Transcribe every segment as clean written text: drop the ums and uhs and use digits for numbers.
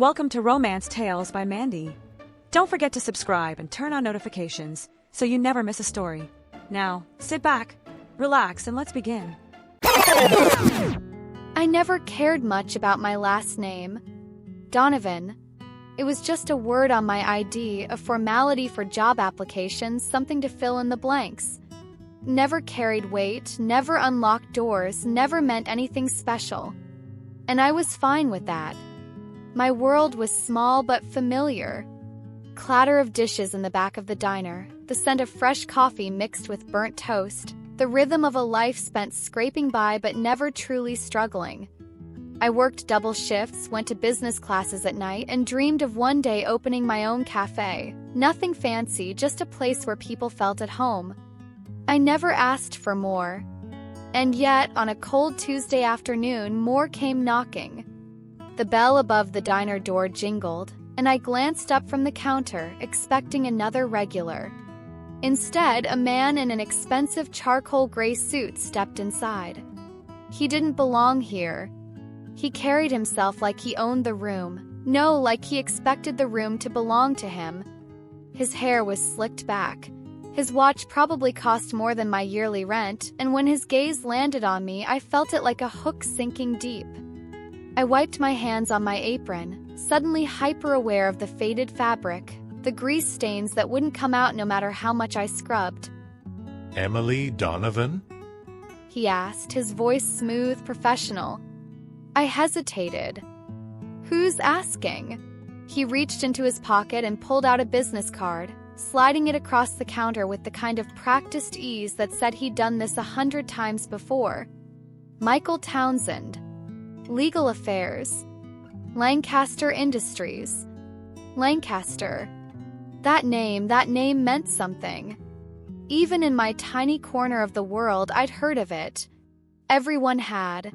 Welcome to Romance Tales by Mandy. Don't forget to subscribe and turn on notifications so you never miss a story. Now, sit back, relax, and let's begin. I never cared much about my last name. Donovan. It was just a word on my ID, a formality for job applications, something to fill in the blanks. Never carried weight, never unlocked doors, never meant anything special. And I was fine with that. My world was small but familiar. Clatter of dishes in the back of the diner, the scent of fresh coffee mixed with burnt toast, the rhythm of a life spent scraping by but never truly struggling. I worked double shifts, went to business classes at night, and dreamed of one day opening my own café. Nothing fancy, just a place where people felt at home. I never asked for more. And yet, on a cold Tuesday afternoon, more came knocking. The bell above the diner door jingled, and I glanced up from the counter, expecting another regular. Instead, a man in an expensive charcoal gray suit stepped inside. He didn't belong here. He carried himself like he owned the room. No, like he expected the room to belong to him. His hair was slicked back. His watch probably cost more than my yearly rent, and when his gaze landed on me, I felt it like a hook sinking deep. I wiped my hands on my apron, suddenly hyper-aware of the faded fabric, the grease stains that wouldn't come out no matter how much I scrubbed. Emily Donovan? He asked, his voice smooth, professional. I hesitated. Who's asking? He reached into his pocket and pulled out a business card, sliding it across the counter with the kind of practiced ease that said he'd done this 100 times before. Michael Townsend. Legal Affairs. Lancaster Industries. Lancaster. That name meant something. Even in my tiny corner of the world, I'd heard of it. Everyone had.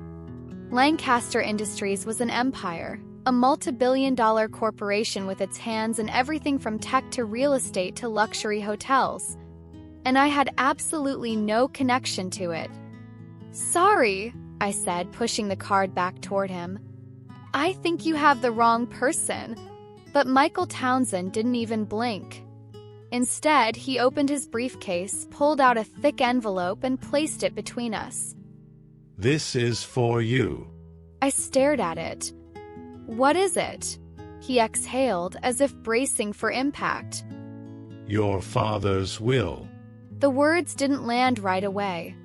Lancaster Industries was an empire, a multi-billion-dollar corporation with its hands in everything from tech to real estate to luxury hotels. And I had absolutely no connection to it. Sorry, I said, pushing the card back toward him. I think you have the wrong person. But Michael Townsend didn't even blink. Instead, he opened his briefcase, pulled out a thick envelope, and placed it between us. This is for you. I stared at it. What is it? He exhaled, as if bracing for impact. Your father's will. The words didn't land right away.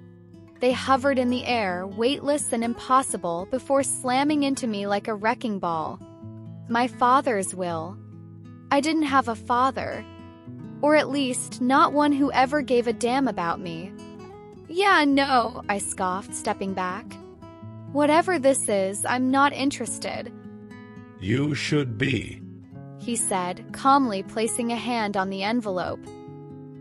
They hovered in the air, weightless and impossible, before slamming into me like a wrecking ball. My father's will. I didn't have a father. Or at least, not one who ever gave a damn about me. Yeah, no, I scoffed, stepping back. Whatever this is, I'm not interested. You should be, he said, calmly placing a hand on the envelope.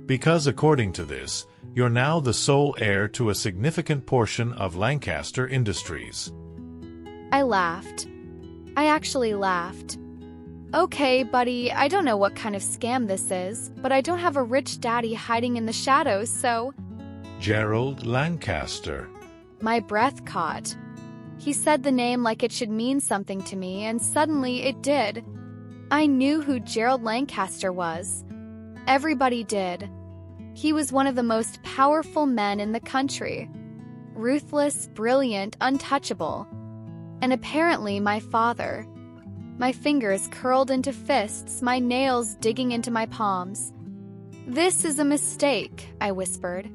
Because according to this, you're now the sole heir to a significant portion of Lancaster Industries. I laughed. I actually laughed. Okay, buddy, I don't know what kind of scam this is, but I don't have a rich daddy hiding in the shadows, so... Gerald Lancaster. My breath caught. He said the name like it should mean something to me, and suddenly it did. I knew who Gerald Lancaster was. Everybody did. He was one of the most powerful men in the country. Ruthless, brilliant, untouchable. And apparently my father. My fingers curled into fists, my nails digging into my palms. This is a mistake, I whispered.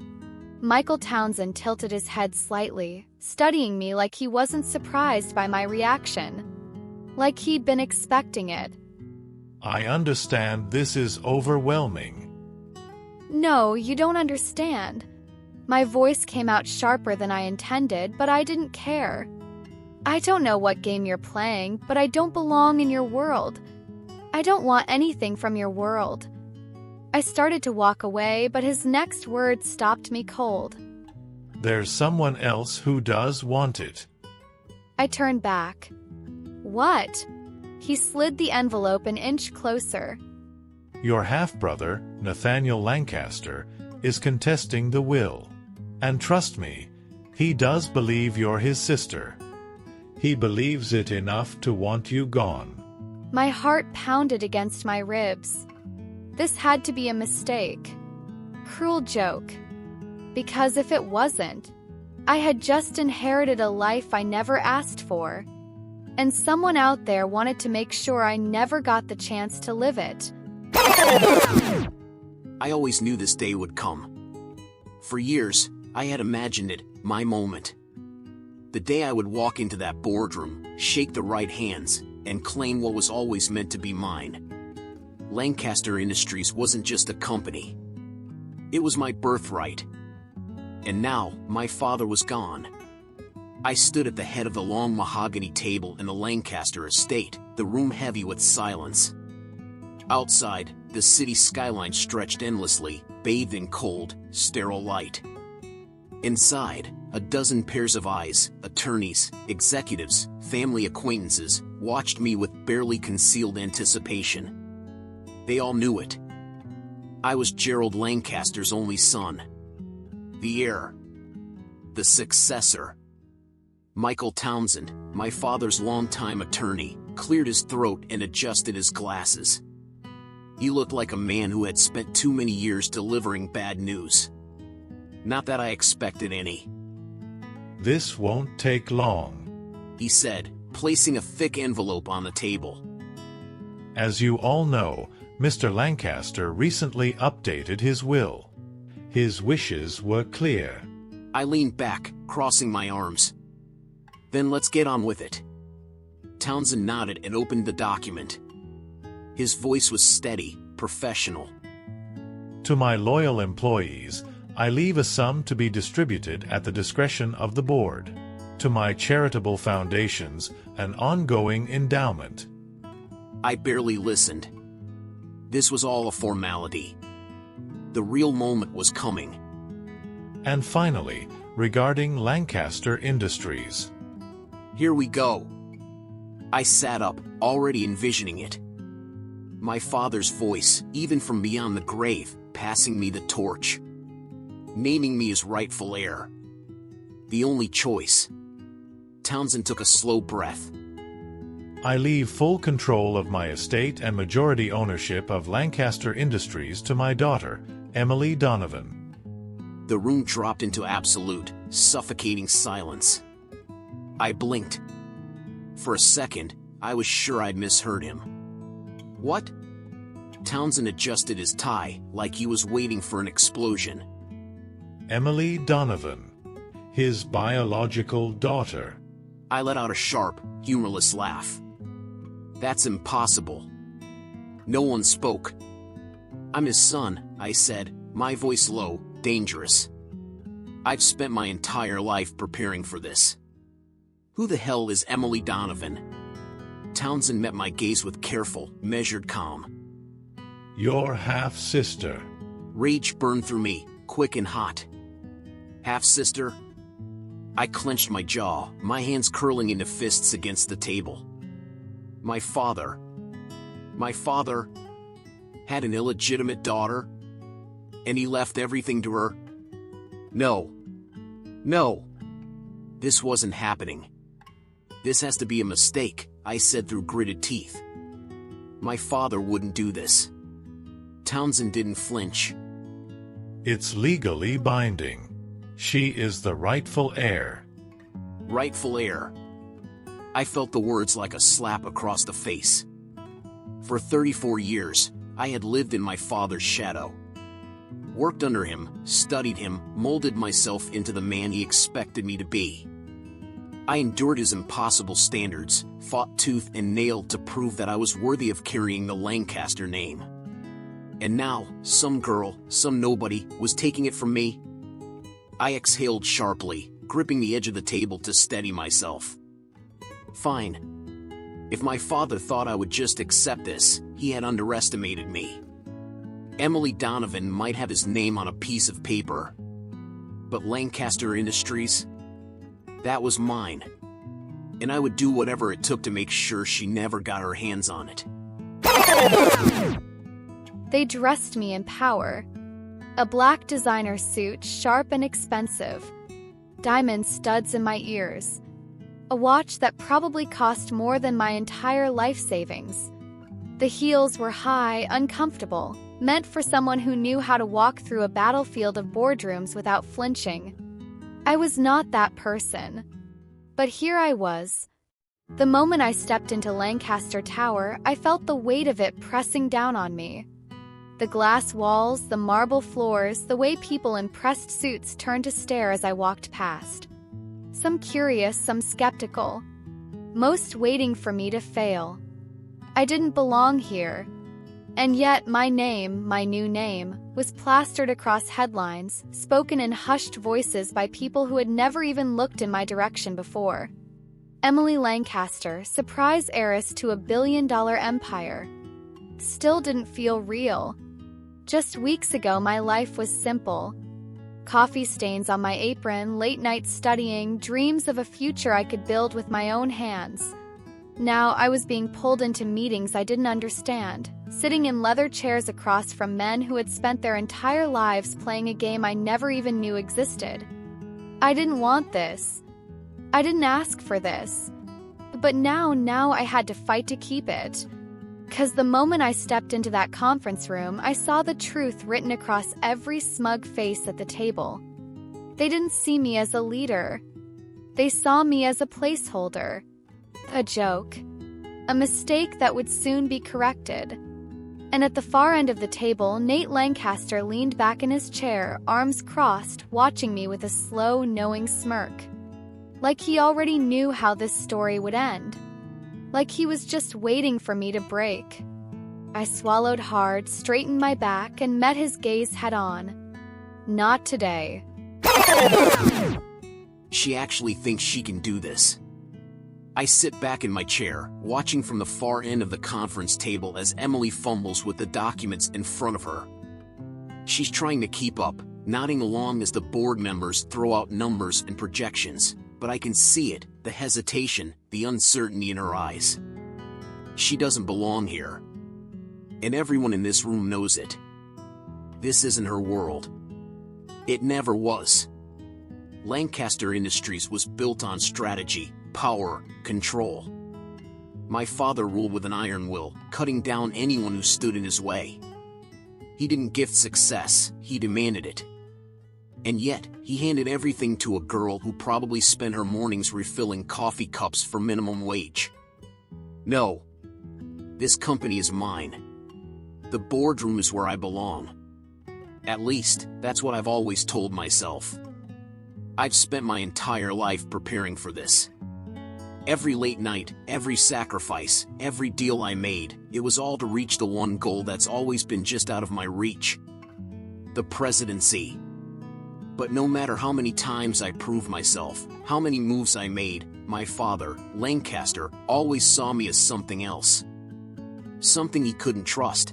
Michael Townsend tilted his head slightly, studying me like he wasn't surprised by my reaction. Like he'd been expecting it. I understand this is overwhelming. No, you don't understand. My voice came out sharper than I intended, but I didn't care. I don't know what game you're playing, but I don't belong in your world. I don't want anything from your world. I started to walk away, but his next words stopped me cold. There's someone else who does want it. I turned back. What? He slid the envelope an inch closer. Your half-brother, Nathaniel Lancaster, is contesting the will. And trust me, he does believe you're his sister. He believes it enough to want you gone. My heart pounded against my ribs. This had to be a mistake. Cruel joke. Because if it wasn't, I had just inherited a life I never asked for. And someone out there wanted to make sure I never got the chance to live it. I always knew this day would come. For years, I had imagined it, my moment. The day I would walk into that boardroom, shake the right hands, and claim what was always meant to be mine. Lancaster Industries wasn't just a company. It was my birthright. And now, my father was gone. I stood at the head of the long mahogany table in the Lancaster estate, the room heavy with silence. Outside, the city skyline stretched endlessly, bathed in cold, sterile light. Inside, a dozen pairs of eyes, attorneys, executives, family acquaintances, watched me with barely concealed anticipation. They all knew it. I was Gerald Lancaster's only son. The heir. The successor. Michael Townsend, my father's longtime attorney, cleared his throat and adjusted his glasses. He looked like a man who had spent too many years delivering bad news. Not that I expected any. This won't take long, he said, placing a thick envelope on the table. As you all know, Mr. Lancaster recently updated his will. His wishes were clear. I leaned back, crossing my arms. Then let's get on with it. Townsend nodded and opened the document. His voice was steady, professional. To my loyal employees, I leave a sum to be distributed at the discretion of the board. To my charitable foundations, an ongoing endowment. I barely listened. This was all a formality. The real moment was coming. And finally, regarding Lancaster Industries. Here we go. I sat up, already envisioning it. My father's voice, even from beyond the grave, passing me the torch. Naming me as rightful heir. The only choice. Townsend took a slow breath. I leave full control of my estate and majority ownership of Lancaster Industries to my daughter, Emily Donovan. The room dropped into absolute, suffocating silence. I blinked. For a second, I was sure I'd misheard him. What? Townsend adjusted his tie, like he was waiting for an explosion. Emily Donovan, his biological daughter. I let out a sharp, humorless laugh. That's impossible. No one spoke. I'm his son, I said, my voice low, dangerous. I've spent my entire life preparing for this. Who the hell is Emily Donovan? Townsend met my gaze with careful, measured calm. Your half-sister. Rage burned through me, quick and hot. Half-sister? I clenched my jaw, my hands curling into fists against the table. My father had an illegitimate daughter, and he left everything to her? No. This wasn't happening. This has to be a mistake, I said through gritted teeth. My father wouldn't do this. Townsend didn't flinch. It's legally binding. She is the rightful heir. Rightful heir. I felt the words like a slap across the face. For 34 years, I had lived in my father's shadow. Worked under him, studied him, molded myself into the man he expected me to be. I endured his impossible standards, fought tooth and nail to prove that I was worthy of carrying the Lancaster name. And now, some girl, some nobody, was taking it from me. I exhaled sharply, gripping the edge of the table to steady myself. Fine. If my father thought I would just accept this, he had underestimated me. Emily Donovan might have his name on a piece of paper. But Lancaster Industries? That was mine. And I would do whatever it took to make sure she never got her hands on it. They dressed me in power. A black designer suit, sharp and expensive. Diamond studs in my ears. A watch that probably cost more than my entire life savings. The heels were high, uncomfortable, meant for someone who knew how to walk through a battlefield of boardrooms without flinching. I was not that person. But here I was. The moment I stepped into Lancaster Tower, I felt the weight of it pressing down on me. The glass walls, the marble floors, the way people in pressed suits turned to stare as I walked past. Some curious, some skeptical. Most waiting for me to fail. I didn't belong here. And yet my name, my new name, was plastered across headlines, spoken in hushed voices by people who had never even looked in my direction before. Emily Lancaster, surprise heiress to $1 billion empire. Still didn't feel real. Just weeks ago, my life was simple. Coffee stains on my apron, late night studying, dreams of a future I could build with my own hands. Now I was being pulled into meetings I didn't understand, sitting in leather chairs across from men who had spent their entire lives playing a game I never even knew existed. I didn't want this. I didn't ask for this. But now I had to fight to keep it. 'Cause the moment I stepped into that conference room, I saw the truth written across every smug face at the table. They didn't see me as a leader. They saw me as a placeholder. A joke. A mistake that would soon be corrected. And at the far end of the table, Nate Lancaster leaned back in his chair, arms crossed, watching me with a slow, knowing smirk. Like he already knew how this story would end. Like he was just waiting for me to break. I swallowed hard, straightened my back, and met his gaze head-on. Not today. She actually thinks she can do this. I sit back in my chair, watching from the far end of the conference table as Emily fumbles with the documents in front of her. She's trying to keep up, nodding along as the board members throw out numbers and projections, but I can see it, the hesitation, the uncertainty in her eyes. She doesn't belong here. And everyone in this room knows it. This isn't her world. It never was. Lancaster Industries was built on strategy, power, control. My father ruled with an iron will, cutting down anyone who stood in his way. He didn't gift success, he demanded it. And yet, he handed everything to a girl who probably spent her mornings refilling coffee cups for minimum wage. No. This company is mine. The boardroom is where I belong. At least, that's what I've always told myself. I've spent my entire life preparing for this. Every late night, every sacrifice, every deal I made, it was all to reach the one goal that's always been just out of my reach. The presidency. But no matter how many times I proved myself, how many moves I made, my father, Lancaster, always saw me as something else. Something he couldn't trust.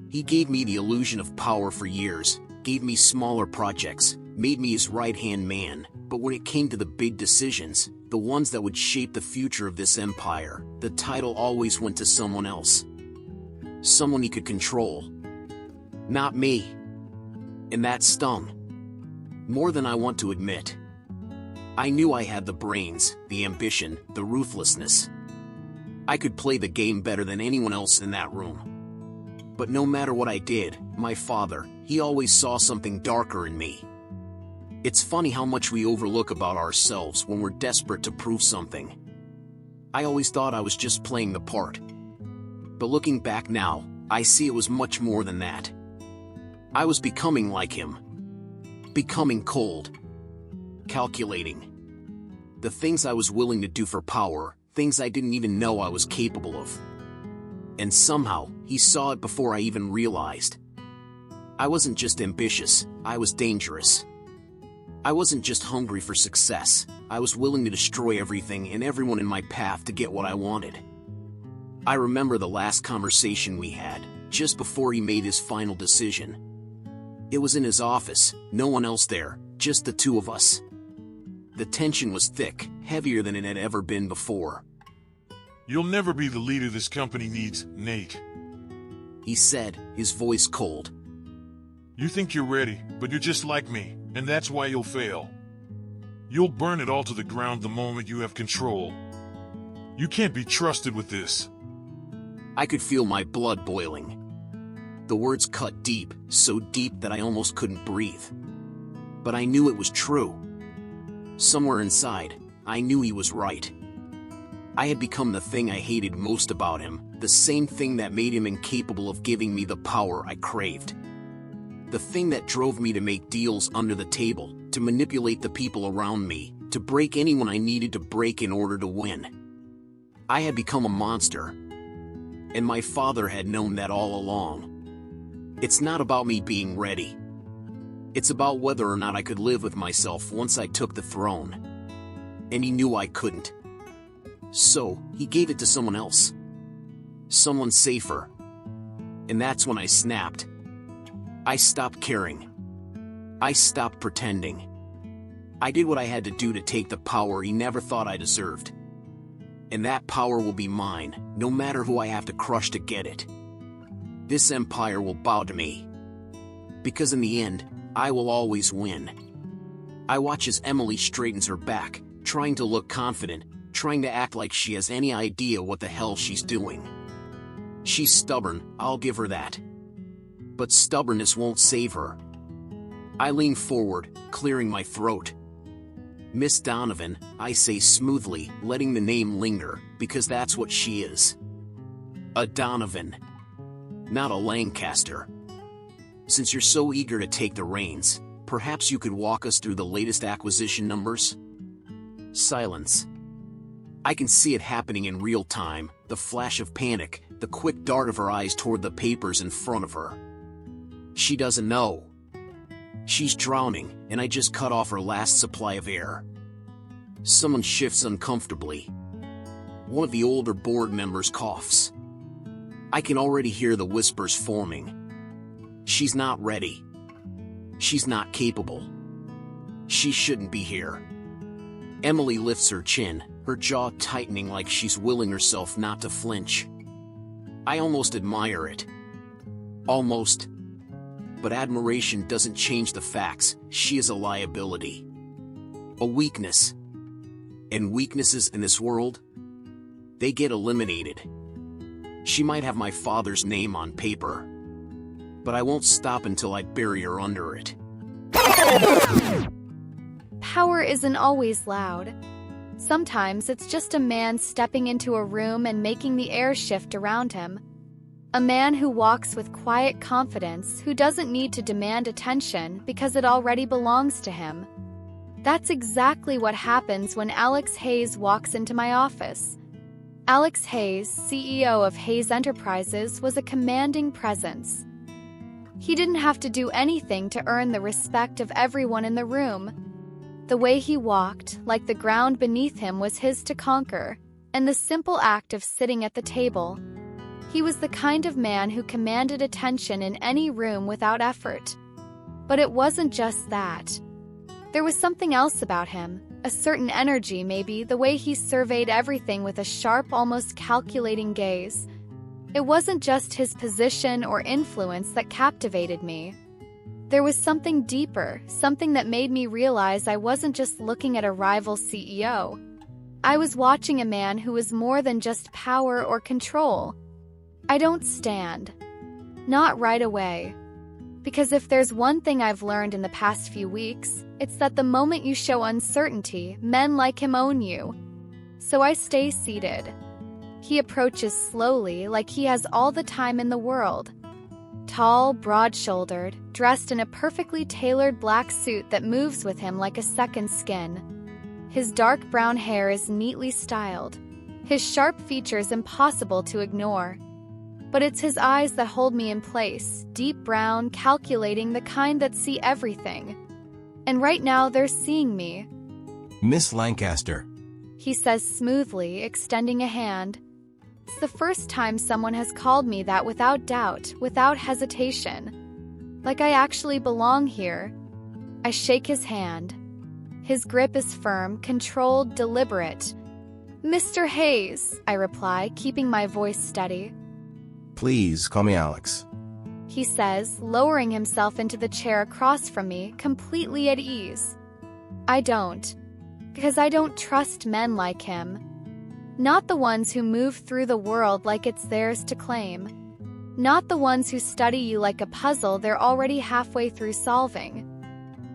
He gave me the illusion of power for years, gave me smaller projects, made me his right-hand man, but when it came to the big decisions, the ones that would shape the future of this empire, the title always went to someone else. Someone he could control. Not me. And that stung. More than I want to admit. I knew I had the brains, the ambition, the ruthlessness. I could play the game better than anyone else in that room. But no matter what I did, my father, he always saw something darker in me. It's funny how much we overlook about ourselves when we're desperate to prove something. I always thought I was just playing the part. But looking back now, I see it was much more than that. I was becoming like him. Becoming cold. Calculating. The things I was willing to do for power, things I didn't even know I was capable of. And somehow, he saw it before I even realized. I wasn't just ambitious, I was dangerous. I wasn't just hungry for success, I was willing to destroy everything and everyone in my path to get what I wanted. I remember the last conversation we had, just before he made his final decision. It was in his office, no one else there, just the two of us. The tension was thick, heavier than it had ever been before. "You'll never be the leader this company needs, Nate," he said, his voice cold. "You think you're ready, but you're just like me, and that's why you'll fail. You'll burn it all to the ground the moment you have control. You can't be trusted with this." I could feel my blood boiling. The words cut deep, so deep that I almost couldn't breathe. But I knew it was true. Somewhere inside, I knew he was right. I had become the thing I hated most about him, the same thing that made him incapable of giving me the power I craved. The thing that drove me to make deals under the table, to manipulate the people around me, to break anyone I needed to break in order to win. I had become a monster, and my father had known that all along. It's not about me being ready. It's about whether or not I could live with myself once I took the throne. And he knew I couldn't. So, he gave it to someone else. Someone safer. And that's when I snapped. I stopped caring. I stopped pretending. I did what I had to do to take the power he never thought I deserved. And that power will be mine, no matter who I have to crush to get it. This empire will bow to me. Because in the end, I will always win. I watch as Emily straightens her back, trying to look confident, trying to act like she has any idea what the hell she's doing. She's stubborn, I'll give her that. But stubbornness won't save her. I lean forward, clearing my throat. Miss Donovan, I say smoothly, letting the name linger, because that's what she is. A Donovan. Not a Lancaster. Since you're so eager to take the reins, perhaps you could walk us through the latest acquisition numbers? Silence. I can see it happening in real time, the flash of panic, the quick dart of her eyes toward the papers in front of her. She doesn't know. She's drowning, and I just cut off her last supply of air. Someone shifts uncomfortably. One of the older board members coughs. I can already hear the whispers forming. She's not ready. She's not capable. She shouldn't be here. Emily lifts her chin, her jaw tightening like she's willing herself not to flinch. I almost admire it. Almost. But admiration doesn't change the facts. She is a liability. A weakness. And weaknesses in this world? They get eliminated. She might have my father's name on paper. But I won't stop until I bury her under it. Power isn't always loud. Sometimes it's just a man stepping into a room and making the air shift around him. A man who walks with quiet confidence, who doesn't need to demand attention because it already belongs to him. That's exactly what happens when Alex Hayes walks into my office. Alex Hayes, CEO of Hayes Enterprises, was a commanding presence. He didn't have to do anything to earn the respect of everyone in the room. The way he walked, like the ground beneath him, was his to conquer, and the simple act of sitting at the table. He was the kind of man who commanded attention in any room without effort. But it wasn't just that. There was something else about him, a certain energy maybe, the way he surveyed everything with a sharp, almost calculating gaze. It wasn't just his position or influence that captivated me. There was something deeper, something that made me realize I wasn't just looking at a rival CEO. I was watching a man who was more than just power or control. I don't stand. Not right away. Because if there's one thing I've learned in the past few weeks, it's that the moment you show uncertainty, men like him own you. So I stay seated. He approaches slowly, like he has all the time in the world. Tall, broad-shouldered, dressed in a perfectly tailored black suit that moves with him like a second skin. His dark brown hair is neatly styled, his sharp features impossible to ignore. But it's his eyes that hold me in place, deep brown, calculating, the kind that see everything. And right now they're seeing me. Miss Lancaster, He says smoothly, extending a hand. It's the first time someone has called me that without doubt, without hesitation. Like I actually belong here. I shake his hand. His grip is firm, controlled, deliberate. Mr. Hayes, I reply, keeping my voice steady. please call me Alex. He says, lowering himself into the chair across from me, completely at ease. I don't. Because I don't trust men like him. Not the ones who move through the world like it's theirs to claim. Not the ones who study you like a puzzle they're already halfway through solving.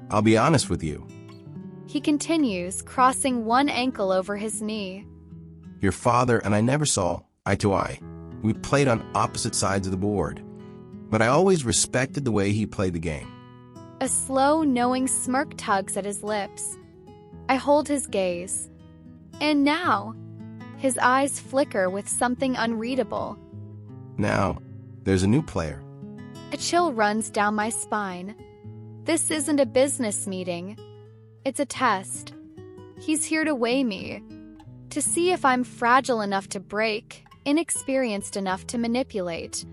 I'll be honest with you. He continues, crossing one ankle over his knee. Your father and I never saw eye to eye. We played on opposite sides of the board. But I always respected the way he played the game. A slow, knowing smirk tugs at his lips. I hold his gaze. And now, his eyes flicker with something unreadable. Now, there's a new player. A chill runs down my spine. This isn't a business meeting. It's a test. He's here to weigh me, to see if I'm fragile enough to break, inexperienced enough to manipulate.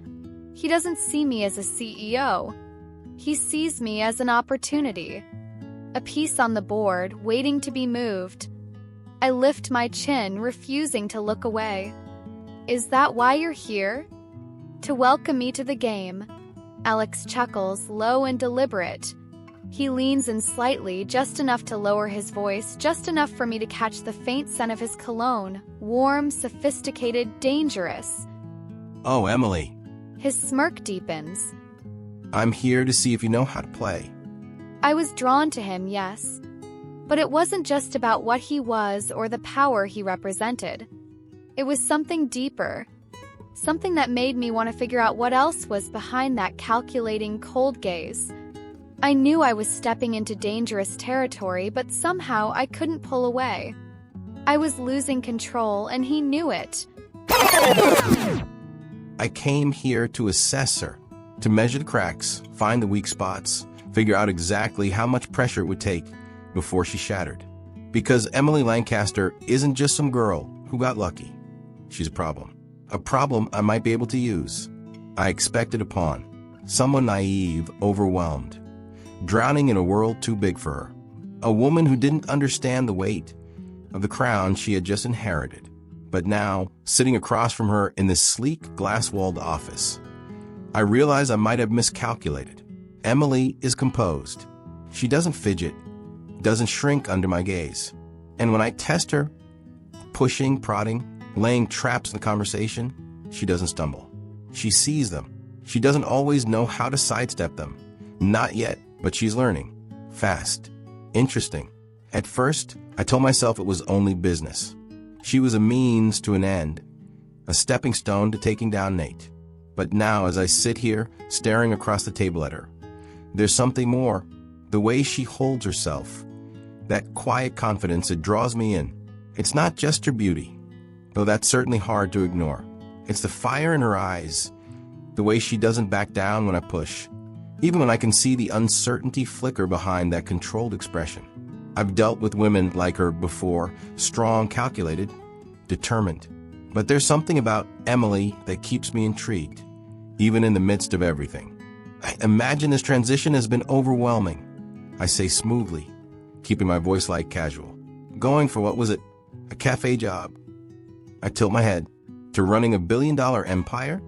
He doesn't see me as a CEO. He sees me as an opportunity. A piece on the board, waiting to be moved. I lift my chin, refusing to look away. Is that why you're here? To welcome me to the game. Alex chuckles, low and deliberate. He leans in slightly, just enough to lower his voice, just enough for me to catch the faint scent of his cologne. Warm, sophisticated, dangerous. Oh, Emily. His smirk deepens. I'm here to see if you know how to play. I was drawn to him, yes. But it wasn't just about what he was or the power he represented. It was something deeper. Something that made me want to figure out what else was behind that calculating, cold gaze. I knew I was stepping into dangerous territory, but somehow I couldn't pull away. I was losing control, and he knew it. I came here to assess her, to measure the cracks, find the weak spots, figure out exactly how much pressure it would take before she shattered. Because Emily Lancaster isn't just some girl who got lucky. She's a problem. A problem I might be able to use. I expected a pawn. Someone naive, overwhelmed. Drowning in a world too big for her. A woman who didn't understand the weight of the crown she had just inherited. But now, sitting across from her in this sleek, glass-walled office, I realize I might have miscalculated. Emily is composed. She doesn't fidget, doesn't shrink under my gaze. And when I test her, pushing, prodding, laying traps in the conversation, she doesn't stumble. She sees them. She doesn't always know how to sidestep them. Not yet, but she's learning. Fast. Interesting. At first, I told myself it was only business. She was a means to an end, a stepping stone to taking down Nate. But now, as I sit here, staring across the table at her, there's something more. The way she holds herself. That quiet confidence that draws me in. It's not just her beauty, though that's certainly hard to ignore. It's the fire in her eyes, the way she doesn't back down when I push, even when I can see the uncertainty flicker behind that controlled expression. I've dealt with women like her before, strong, calculated, determined. But there's something about Emily that keeps me intrigued, even in the midst of everything. I imagine this transition has been overwhelming. I say smoothly, keeping my voice light, casual. Going for what was it? A café job. I tilt my head. To running a billion-dollar empire,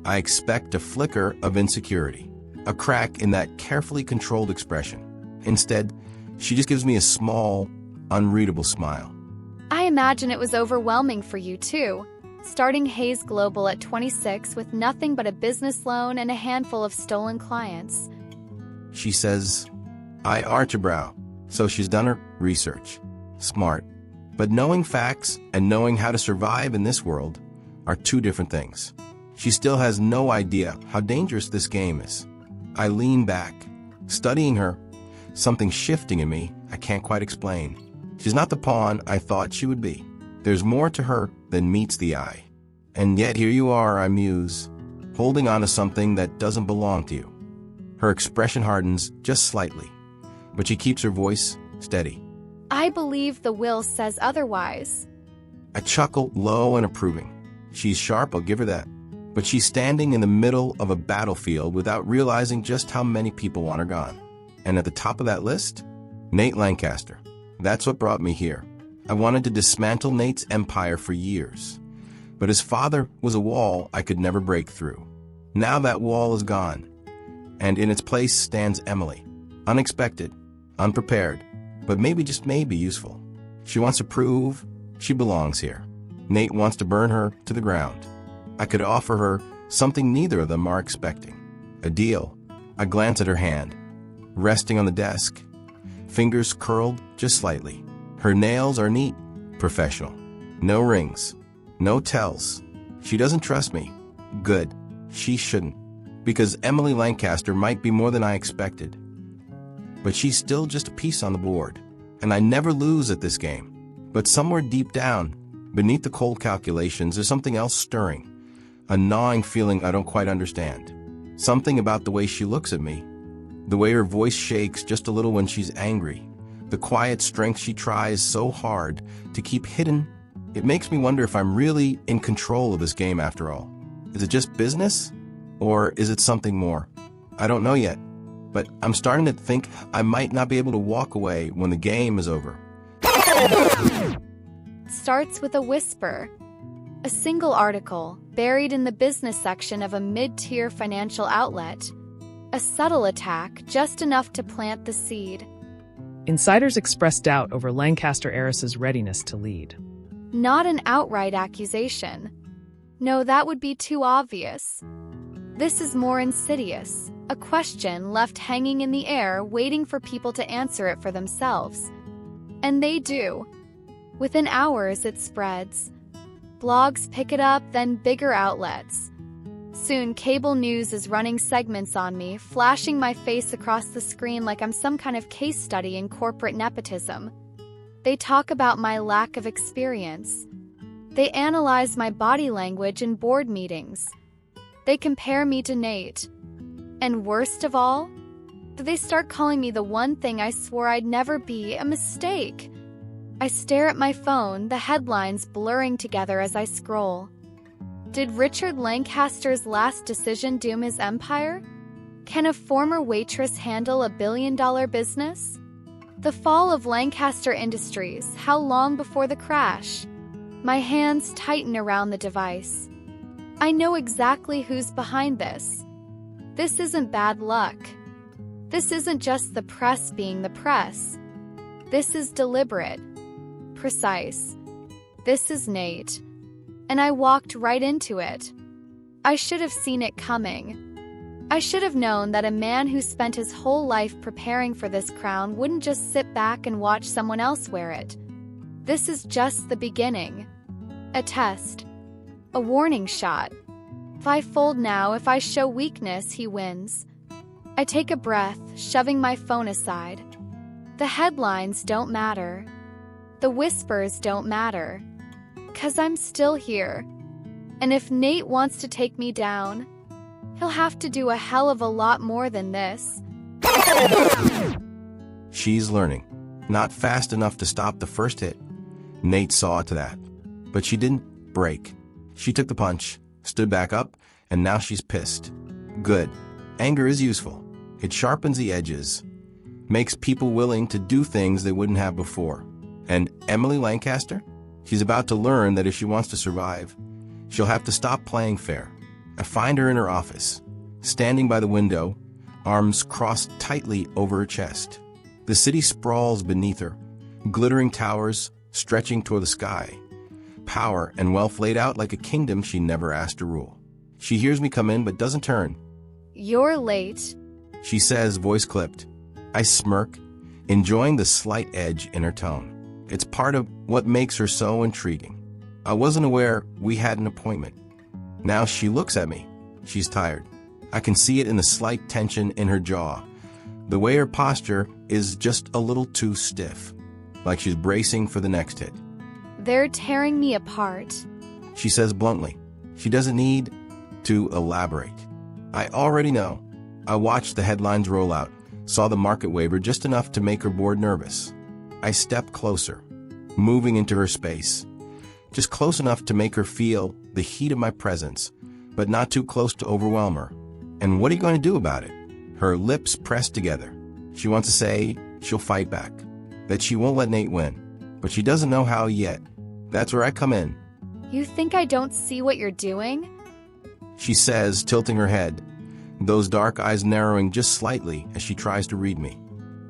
I expect a flicker of insecurity, a crack in that carefully controlled expression. Instead, she just gives me a small, unreadable smile. I imagine it was overwhelming for you, too. Starting Hayes Global at 26 with nothing but a business loan and a handful of stolen clients. She says, I arch a brow. So she's done her research. Smart. But knowing facts and knowing how to survive in this world are two different things. She still has no idea how dangerous this game is. I lean back, studying her, something shifting in me I can't quite explain. She's not the pawn I thought she would be. There's more to her than meets the eye. And yet here you are, I muse, holding on to something that doesn't belong to you. Her expression hardens just slightly, but she keeps her voice steady. I believe the will says otherwise. I chuckle low and approving. She's sharp, I'll give her that. But she's standing in the middle of a battlefield without realizing just how many people want her gone. And at the top of that list, Nate Lancaster. That's what brought me here. I wanted to dismantle Nate's empire for years. But his father was a wall I could never break through. Now that wall is gone. And in its place stands Emily. Unexpected, unprepared, but maybe just maybe useful. She wants to prove she belongs here. Nate wants to burn her to the ground. I could offer her something neither of them are expecting. A deal. I glance at her hand, resting on the desk, fingers curled just slightly. Her nails are neat, professional. No rings, no tells. She doesn't trust me. Good. She shouldn't. Because Emily Lancaster might be more than I expected. But she's still just a piece on the board. And I never lose at this game. But somewhere deep down, beneath the cold calculations, there's something else stirring. A gnawing feeling I don't quite understand. Something about the way she looks at me. The way her voice shakes just a little when she's angry. The quiet strength she tries so hard to keep hidden. It makes me wonder if I'm really in control of this game after all. Is it just business? Or is it something more? I don't know yet. But I'm starting to think I might not be able to walk away when the game is over. Starts with a whisper. A single article, buried in the business section of a mid-tier financial outlet. A subtle attack, just enough to plant the seed. Insiders expressed doubt over Lancaster Heiress's readiness to lead. Not an outright accusation. No, that would be too obvious. This is more insidious. A question left hanging in the air, waiting for people to answer it for themselves. And they do. Within hours, it spreads. Blogs pick it up, then bigger outlets. Soon, cable news is running segments on me, flashing my face across the screen like I'm some kind of case study in corporate nepotism. They talk about my lack of experience. They analyze my body language in board meetings. They compare me to Nate. And worst of all, they start calling me the one thing I swore I'd never be, a mistake. I stare at my phone, the headlines blurring together as I scroll. Did Richard Lancaster's last decision doom his empire? Can a former waitress handle $1 billion business? The fall of Lancaster Industries, how long before the crash? My hands tighten around the device. I know exactly who's behind this. This isn't bad luck. This isn't just the press being the press. This is deliberate. Precise. This is Nate. And I walked right into it. I should have seen it coming. I should have known that a man who spent his whole life preparing for this crown wouldn't just sit back and watch someone else wear it. This is just the beginning. A test. A warning shot. If I fold now, if I show weakness, he wins. I take a breath, shoving my phone aside. The headlines don't matter. The whispers don't matter. 'Cause I'm still here. And if Nate wants to take me down, he'll have to do a hell of a lot more than this. She's learning. Not fast enough to stop the first hit. Nate saw to that. But she didn't break. She took the punch, stood back up, and now she's pissed. Good. Anger is useful. It sharpens the edges, makes people willing to do things they wouldn't have before. And Emily Lancaster? She's about to learn that if she wants to survive, she'll have to stop playing fair. I find her in her office, standing by the window, arms crossed tightly over her chest. The city sprawls beneath her, glittering towers stretching toward the sky. Power and wealth laid out like a kingdom she never asked to rule. She hears me come in but doesn't turn. You're late, she says, voice clipped. I smirk, enjoying the slight edge in her tone. It's part of what makes her so intriguing. I wasn't aware we had an appointment. Now she looks at me. She's tired. I can see it in the slight tension in her jaw. The way her posture is just a little too stiff, like she's bracing for the next hit. They're tearing me apart, she says bluntly. She doesn't need to elaborate. I already know. I watched the headlines roll out, saw the market waver just enough to make her board nervous. I step closer, moving into her space, just close enough to make her feel the heat of my presence, but not too close to overwhelm her. And what are you going to do about it? Her lips pressed together. She wants to say she'll fight back, that she won't let Nate win, but she doesn't know how yet. That's where I come in. You think I don't see what you're doing? She says, tilting her head, those dark eyes narrowing just slightly as she tries to read me.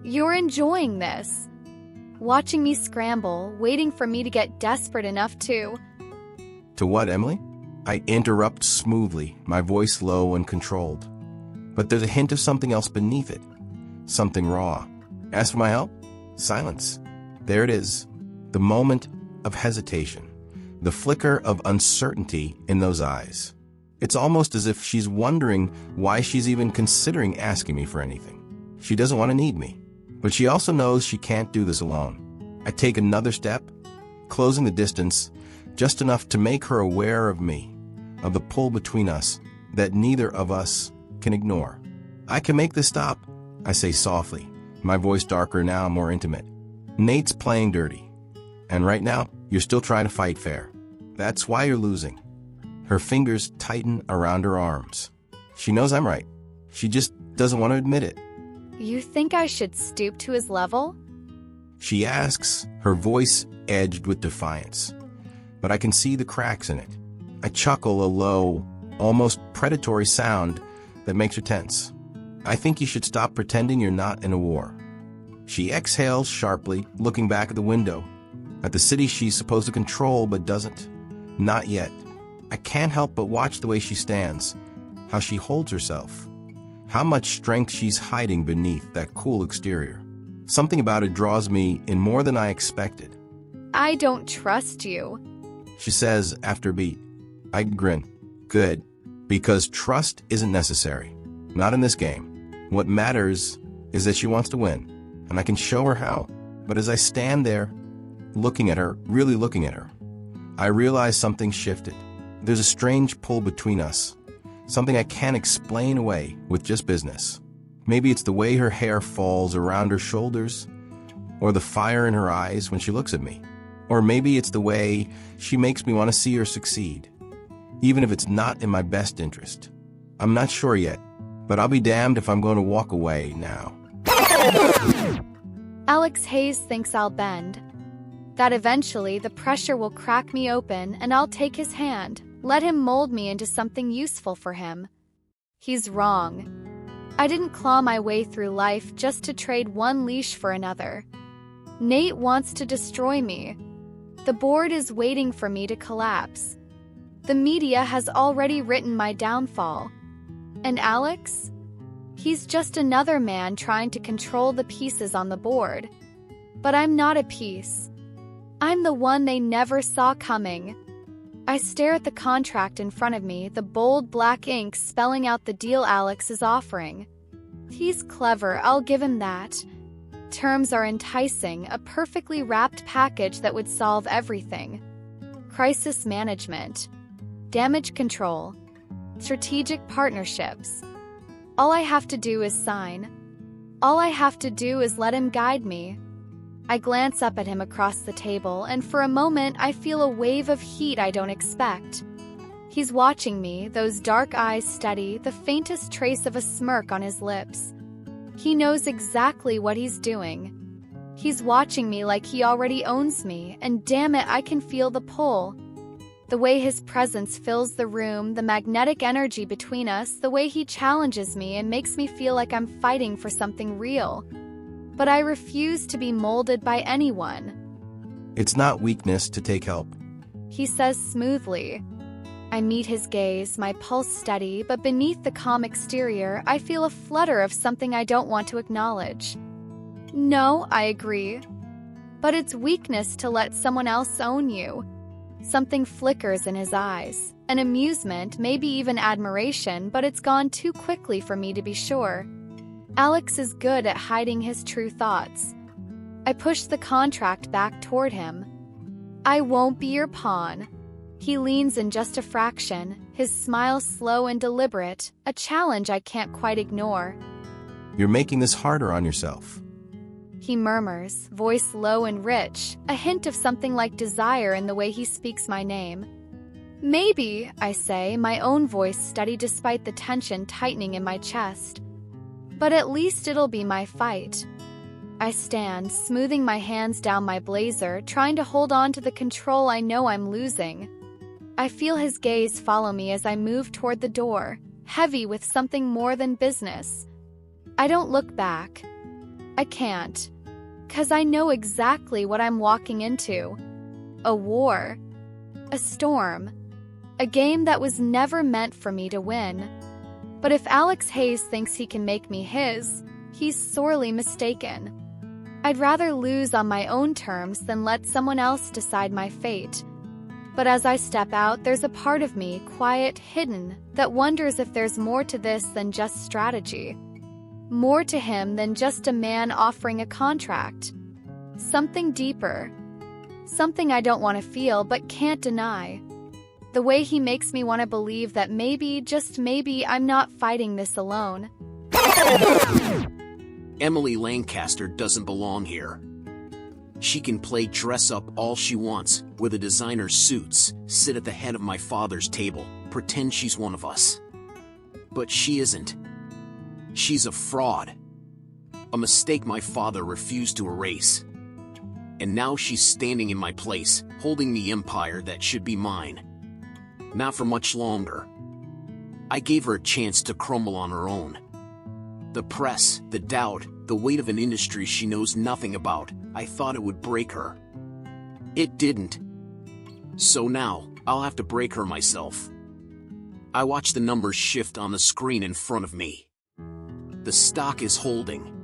You're enjoying this. Watching me scramble, waiting for me to get desperate enough to... To what, Emily? I interrupt smoothly, my voice low and controlled. But there's a hint of something else beneath it. Something raw. Ask for my help? Silence. There it is. The moment of hesitation. The flicker of uncertainty in those eyes. It's almost as if she's wondering why she's even considering asking me for anything. She doesn't want to need me, but she also knows she can't do this alone. I take another step, closing the distance, just enough to make her aware of me, of the pull between us that neither of us can ignore. I can make this stop, I say softly, my voice darker now, more intimate. Nate's playing dirty, and right now, you're still trying to fight fair. That's why you're losing. Her fingers tighten around her arms. She knows I'm right. She just doesn't want to admit it. You think I should stoop to his level? She asks, her voice edged with defiance. But I can see the cracks in it. I chuckle, a low, almost predatory sound that makes her tense. I think you should stop pretending you're not in a war. She exhales sharply, looking back at the window, at the city she's supposed to control but doesn't. Not yet. I can't help but watch the way she stands, how she holds herself, how much strength she's hiding beneath that cool exterior. Something about it draws me in more than I expected. I don't trust you, she says after a beat. I grin. Good, because trust isn't necessary. Not in this game. What matters is that she wants to win, and I can show her how. But as I stand there, looking at her, really looking at her, I realize something shifted. There's a strange pull between us, something I can't explain away with just business. Maybe it's the way her hair falls around her shoulders, or the fire in her eyes when she looks at me. Or maybe it's the way she makes me want to see her succeed, even if it's not in my best interest. I'm not sure yet, but I'll be damned if I'm going to walk away now. Alex Hayes thinks I'll bend. That eventually the pressure will crack me open and I'll take his hand, let him mold me into something useful for him. He's wrong. I didn't claw my way through life just to trade one leash for another. Nate wants to destroy me. The board is waiting for me to collapse. The media has already written my downfall. And Alex? He's just another man trying to control the pieces on the board. But I'm not a piece. I'm the one they never saw coming. I stare at the contract in front of me, the bold black ink spelling out the deal Alex is offering. He's clever, I'll give him that. Terms are enticing, a perfectly wrapped package that would solve everything. Crisis management, damage control, strategic partnerships. All I have to do is sign. All I have to do is let him guide me. I glance up at him across the table, and for a moment I feel a wave of heat I don't expect. He's watching me, those dark eyes steady, the faintest trace of a smirk on his lips. He knows exactly what he's doing. He's watching me like he already owns me, and damn it, I can feel the pull. The way his presence fills the room, the magnetic energy between us, the way he challenges me and makes me feel like I'm fighting for something real. But I refuse to be molded by anyone. It's not weakness to take help, he says smoothly. I meet his gaze, my pulse steady, but beneath the calm exterior, I feel a flutter of something I don't want to acknowledge. No, I agree. But it's weakness to let someone else own you. Something flickers in his eyes, an amusement, maybe even admiration, but it's gone too quickly for me to be sure. Alex is good at hiding his true thoughts. I push the contract back toward him. I won't be your pawn. He leans in just a fraction, his smile slow and deliberate, a challenge I can't quite ignore. You're making this harder on yourself, he murmurs, voice low and rich, a hint of something like desire in the way he speaks my name. Maybe, I say, my own voice steady despite the tension tightening in my chest. But at least it'll be my fight. I stand, smoothing my hands down my blazer, trying to hold on to the control I know I'm losing. I feel his gaze follow me as I move toward the door, heavy with something more than business. I don't look back. I can't, 'cause I know exactly what I'm walking into. A war. A storm. A game that was never meant for me to win. But if Alex Hayes thinks he can make me his, he's sorely mistaken. I'd rather lose on my own terms than let someone else decide my fate. But as I step out, there's a part of me, quiet, hidden, that wonders if there's more to this than just strategy. More to him than just a man offering a contract. Something deeper. Something I don't want to feel but can't deny. The way he makes me want to believe that maybe, just maybe, I'm not fighting this alone. Emily Lancaster doesn't belong here. She can play dress up all she wants, wear the designer suits, sit at the head of my father's table, pretend she's one of us. But she isn't. She's a fraud. A mistake my father refused to erase. And now she's standing in my place, holding the empire that should be mine. Not for much longer. I gave her a chance to crumble on her own. The press, the doubt, the weight of an industry she knows nothing about, I thought it would break her. It didn't. So now, I'll have to break her myself. I watch the numbers shift on the screen in front of me. The stock is holding.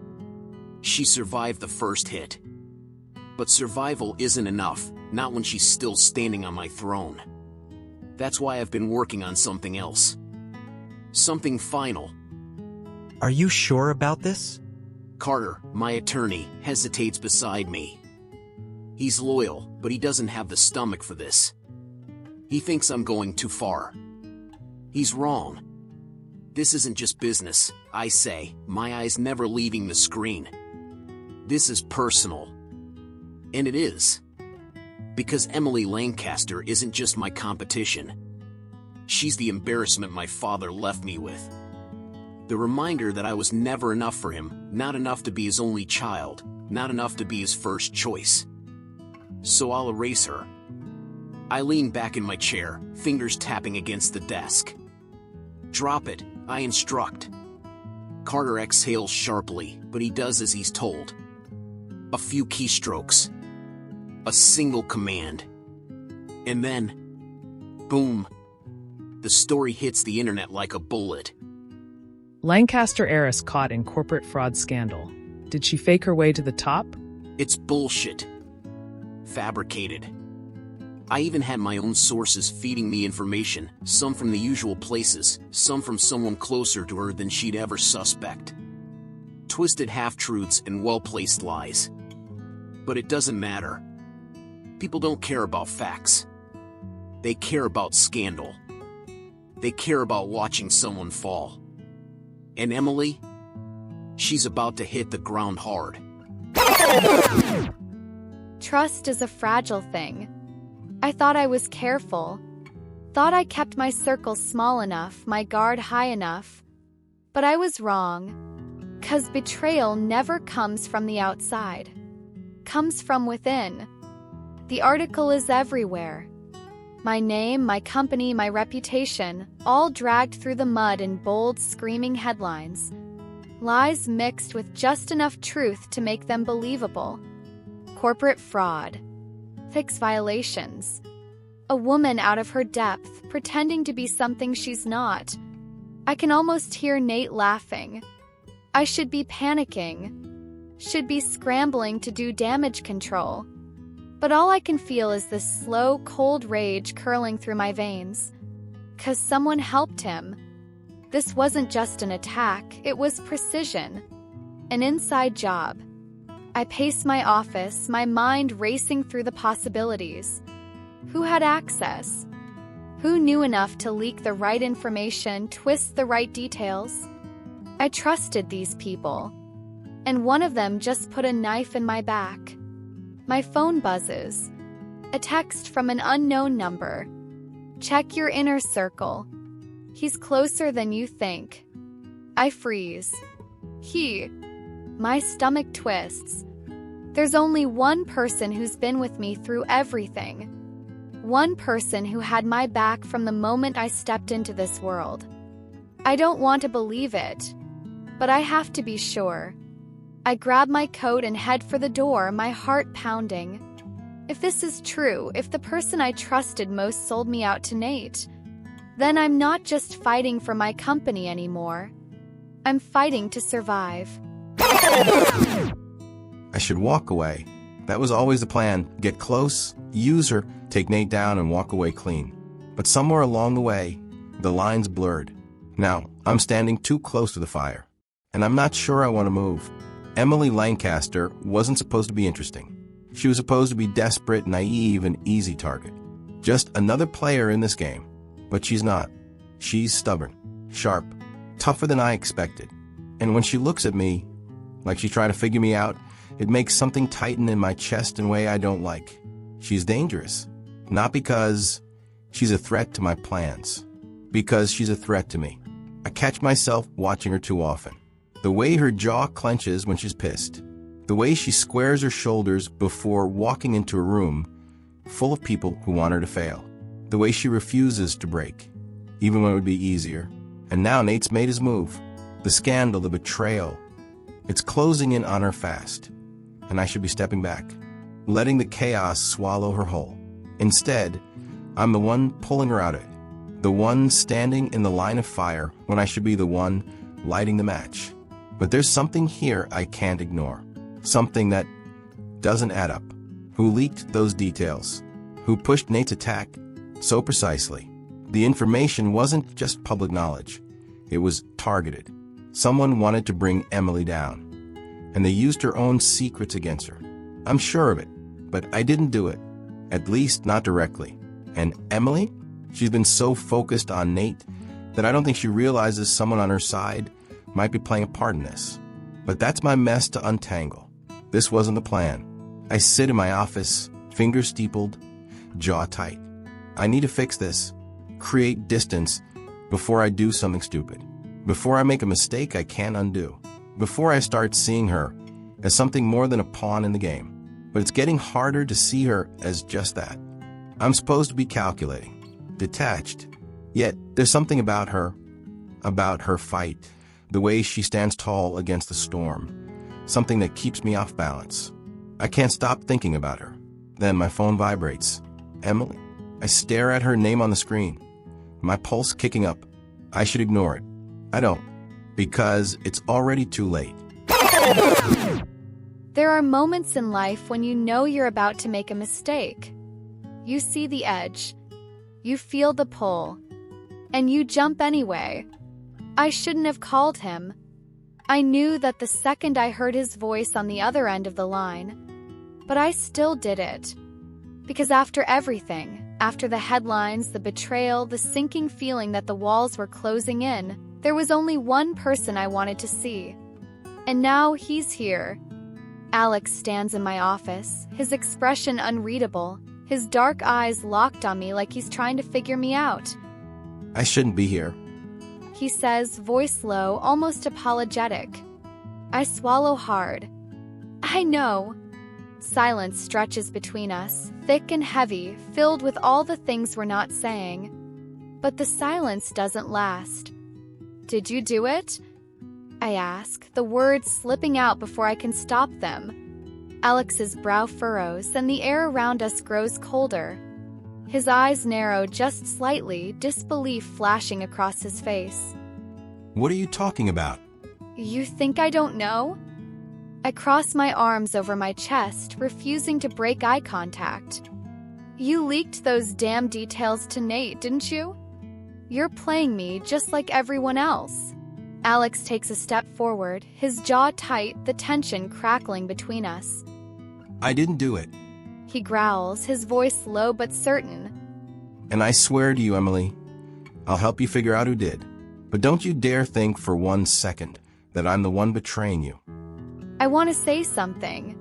She survived the first hit. But survival isn't enough, not when she's still standing on my throne. That's why I've been working on something else. Something final. Are you sure about this? Carter, my attorney, hesitates beside me. He's loyal, but he doesn't have the stomach for this. He thinks I'm going too far. He's wrong. This isn't just business, I say, my eyes never leaving the screen. This is personal. And it is. Because Emily Lancaster isn't just my competition. She's the embarrassment my father left me with. The reminder that I was never enough for him, not enough to be his only child, not enough to be his first choice. So I'll erase her. I lean back in my chair, fingers tapping against the desk. Drop it, I instruct. Carter exhales sharply, but he does as he's told. A few keystrokes. A single command. And then, boom. The story hits the internet like a bullet. Lancaster heiress caught in corporate fraud scandal. Did she fake her way to the top? It's bullshit. Fabricated. I even had my own sources feeding me information, some from the usual places, some from someone closer to her than she'd ever suspect. Twisted half-truths and well-placed lies. But it doesn't matter. People don't care about facts. They care about scandal. They care about watching someone fall. And Emily? She's about to hit the ground hard. Trust is a fragile thing. I thought I was careful. Thought I kept my circle small enough, my guard high enough. But I was wrong. 'Cause betrayal never comes from the outside. Comes from within. The article is everywhere. My name, my company, my reputation, all dragged through the mud in bold, screaming headlines. Lies mixed with just enough truth to make them believable. Corporate fraud. Ethics violations. A woman out of her depth, pretending to be something she's not. I can almost hear Nate laughing. I should be panicking. Should be scrambling to do damage control. But all I can feel is this slow, cold rage curling through my veins. 'Cause someone helped him. This wasn't just an attack, it was precision. An inside job. I pace my office, my mind racing through the possibilities. Who had access? Who knew enough to leak the right information, twist the right details? I trusted these people. And one of them just put a knife in my back. My phone buzzes. A text from an unknown number. Check your inner circle. He's closer than you think. I freeze. My stomach twists. There's only one person who's been with me through everything. One person who had my back from the moment I stepped into this world. I don't want to believe it, but I have to be sure. I grab my coat and head for the door, my heart pounding. If this is true, if the person I trusted most sold me out to Nate, then I'm not just fighting for my company anymore. I'm fighting to survive. I should walk away. That was always the plan. Get close, use her, take Nate down, and walk away clean. But somewhere along the way, the lines blurred. Now, I'm standing too close to the fire, and I'm not sure I want to move. Emily Lancaster wasn't supposed to be interesting. She was supposed to be desperate, naive, and easy target. Just another player in this game. But she's not. She's stubborn, sharp, tougher than I expected. And when she looks at me, like she's trying to figure me out, it makes something tighten in my chest in a way I don't like. She's dangerous. Not because she's a threat to my plans. Because she's a threat to me. I catch myself watching her too often. The way her jaw clenches when she's pissed. The way she squares her shoulders before walking into a room full of people who want her to fail. The way she refuses to break, even when it would be easier. And now Nate's made his move. The scandal, the betrayal. It's closing in on her fast. And I should be stepping back, letting the chaos swallow her whole. Instead, I'm the one pulling her out of it. The one standing in the line of fire when I should be the one lighting the match. But there's something here I can't ignore. Something that doesn't add up. Who leaked those details? Who pushed Nate's attack so precisely? The information wasn't just public knowledge. It was targeted. Someone wanted to bring Emily down. And they used her own secrets against her. I'm sure of it, but I didn't do it. At least not directly. And Emily? She's been so focused on Nate that I don't think she realizes someone on her side might be playing a part in this. But that's my mess to untangle. This wasn't the plan. I sit in my office, fingers steepled, jaw tight. I need to fix this. Create distance before I do something stupid. Before I make a mistake I can't undo. Before I start seeing her as something more than a pawn in the game. But it's getting harder to see her as just that. I'm supposed to be calculating, detached. Yet there's something about her fight, the way she stands tall against the storm, something that keeps me off balance. I can't stop thinking about her. Then my phone vibrates. Emily. I stare at her name on the screen, my pulse kicking up. I should ignore it. I don't, because it's already too late. There are moments in life when you know you're about to make a mistake. You see the edge. You feel the pull. And you jump anyway. I shouldn't have called him. I knew that the second I heard his voice on the other end of the line. But I still did it. Because after everything, after the headlines, the betrayal, the sinking feeling that the walls were closing in, there was only one person I wanted to see. And now he's here. Alex stands in my office, his expression unreadable, his dark eyes locked on me like he's trying to figure me out. I shouldn't be here. He says, voice low, almost apologetic. I swallow hard. I know. Silence stretches between us, thick and heavy, filled with all the things we're not saying. But the silence doesn't last. Did you do it? I ask, the words slipping out before I can stop them. Alex's brow furrows, and the air around us grows colder. His eyes narrow just slightly, disbelief flashing across his face. What are you talking about? You think I don't know? I cross my arms over my chest, refusing to break eye contact. You leaked those damn details to Nate, didn't you? You're playing me just like everyone else. Alex takes a step forward, his jaw tight, the tension crackling between us. I didn't do it. He growls, his voice low but certain. And I swear to you, Emily, I'll help you figure out who did. But don't you dare think for 1 second that I'm the one betraying you. I want to say something.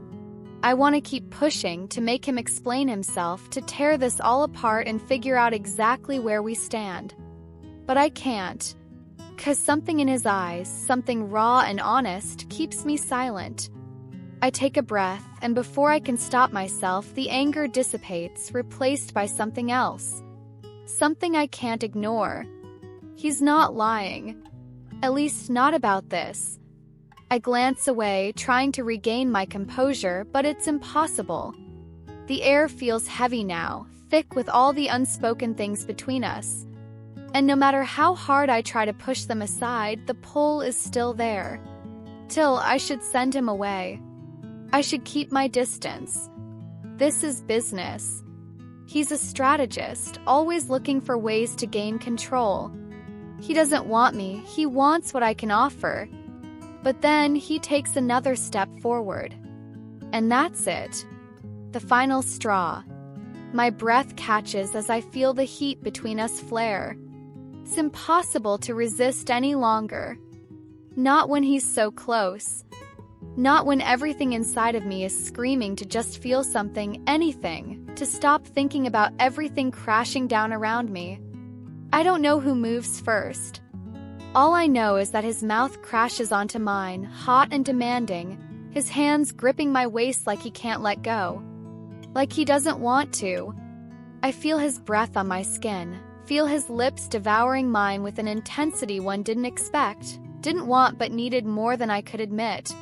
I want to keep pushing to make him explain himself, to tear this all apart and figure out exactly where we stand. But I can't. 'Cause something in his eyes, something raw and honest, keeps me silent. I take a breath, and before I can stop myself, the anger dissipates, replaced by something else. Something I can't ignore. He's not lying. At least not about this. I glance away, trying to regain my composure, but it's impossible. The air feels heavy now, thick with all the unspoken things between us. And no matter how hard I try to push them aside, the pull is still there. Till I should send him away. I should keep my distance. This is business. He's a strategist, always looking for ways to gain control. He doesn't want me, he wants what I can offer. But then he takes another step forward. And that's it. The final straw. My breath catches as I feel the heat between us flare. It's impossible to resist any longer. Not when he's so close. Not when everything inside of me is screaming to just feel something, anything, to stop thinking about everything crashing down around me. I don't know who moves first. All I know is that his mouth crashes onto mine, hot and demanding, his hands gripping my waist like he can't let go. Like he doesn't want to. I feel his breath on my skin, feel his lips devouring mine with an intensity one didn't expect, didn't want but needed more than I could admit.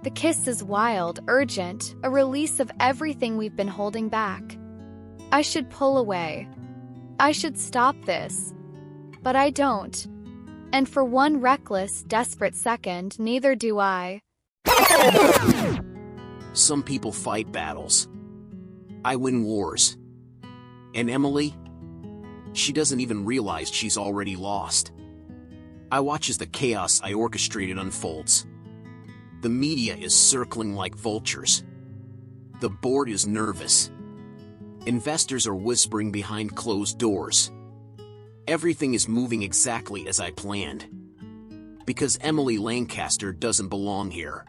The kiss is wild, urgent, a release of everything we've been holding back. I should pull away. I should stop this. But I don't. And for one reckless, desperate second, neither do I. Some people fight battles. I win wars. And Emily? She doesn't even realize she's already lost. I watch as the chaos I orchestrated unfolds. The media is circling like vultures. The board is nervous. Investors are whispering behind closed doors. Everything is moving exactly as I planned. Because Emily Lancaster doesn't belong here.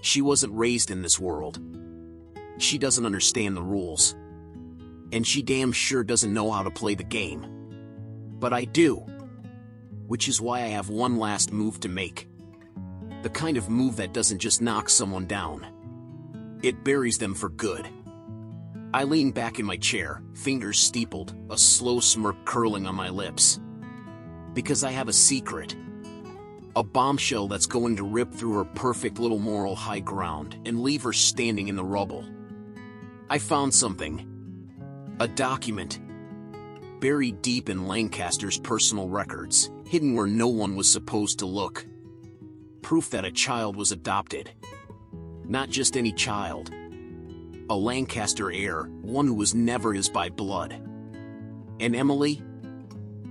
She wasn't raised in this world. She doesn't understand the rules. And she damn sure doesn't know how to play the game. But I do. Which is why I have one last move to make. The kind of move that doesn't just knock someone down. It buries them for good. I lean back in my chair, fingers steepled, a slow smirk curling on my lips. Because I have a secret. A bombshell that's going to rip through her perfect little moral high ground and leave her standing in the rubble. I found something. A document. Buried deep in Lancaster's personal records, hidden where no one was supposed to look. Proof that a child was adopted. Not just any child. A Lancaster heir, one who was never his by blood. And Emily?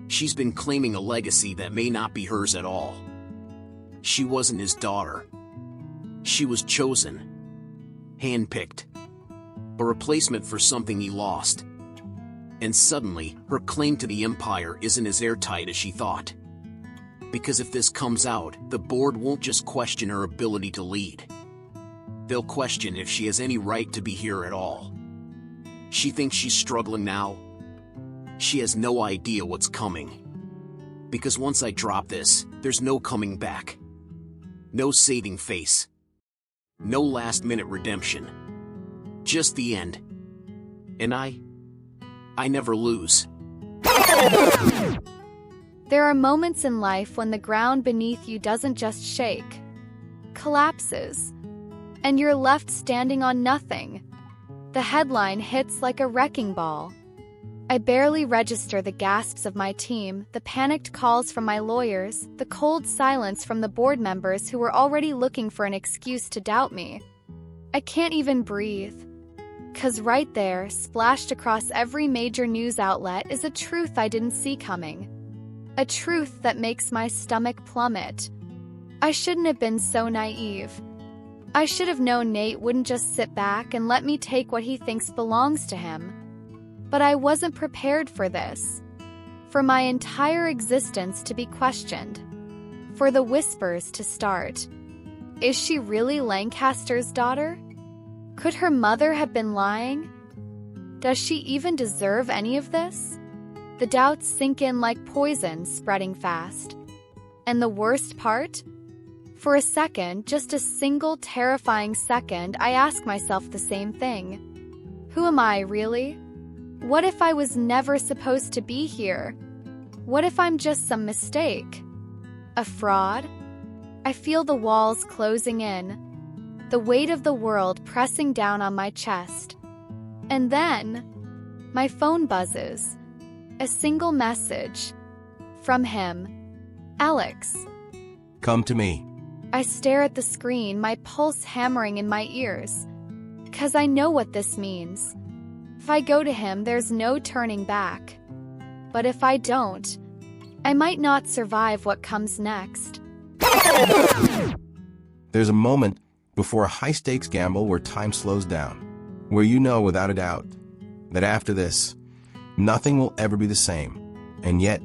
She's been claiming a legacy that may not be hers at all. She wasn't his daughter. She was chosen. Handpicked. A replacement for something he lost. And suddenly, her claim to the empire isn't as airtight as she thought. Because if this comes out, the board won't just question her ability to lead. They'll question if she has any right to be here at all. She thinks she's struggling now. She has no idea what's coming. Because once I drop this, there's no coming back. No saving face. No last-minute redemption. Just the end. And I never lose. There are moments in life when the ground beneath you doesn't just shake, collapses, and you're left standing on nothing. The headline hits like a wrecking ball. I barely register the gasps of my team, the panicked calls from my lawyers, the cold silence from the board members who were already looking for an excuse to doubt me. I can't even breathe. 'Cause right there, splashed across every major news outlet, is a truth I didn't see coming. A truth that makes my stomach plummet. I shouldn't have been so naive. I should have known Nate wouldn't just sit back and let me take what he thinks belongs to him. But I wasn't prepared for this. For my entire existence to be questioned. For the whispers to start. Is she really Lancaster's daughter? Could her mother have been lying? Does she even deserve any of this? The doubts sink in like poison, spreading fast. And the worst part? For a second, just a single terrifying second, I ask myself the same thing. Who am I, really? What if I was never supposed to be here? What if I'm just some mistake? A fraud? I feel the walls closing in. The weight of the world pressing down on my chest. And then, my phone buzzes. A single message, From him. Alex. Come to me. I stare at the screen, my pulse hammering in my ears. 'Cause I know what this means. If I go to him, there's no turning back. But if I don't, I might not survive what comes next. There's a moment before a high-stakes gamble where time slows down, where you know without a doubt that after this, nothing will ever be the same, and yet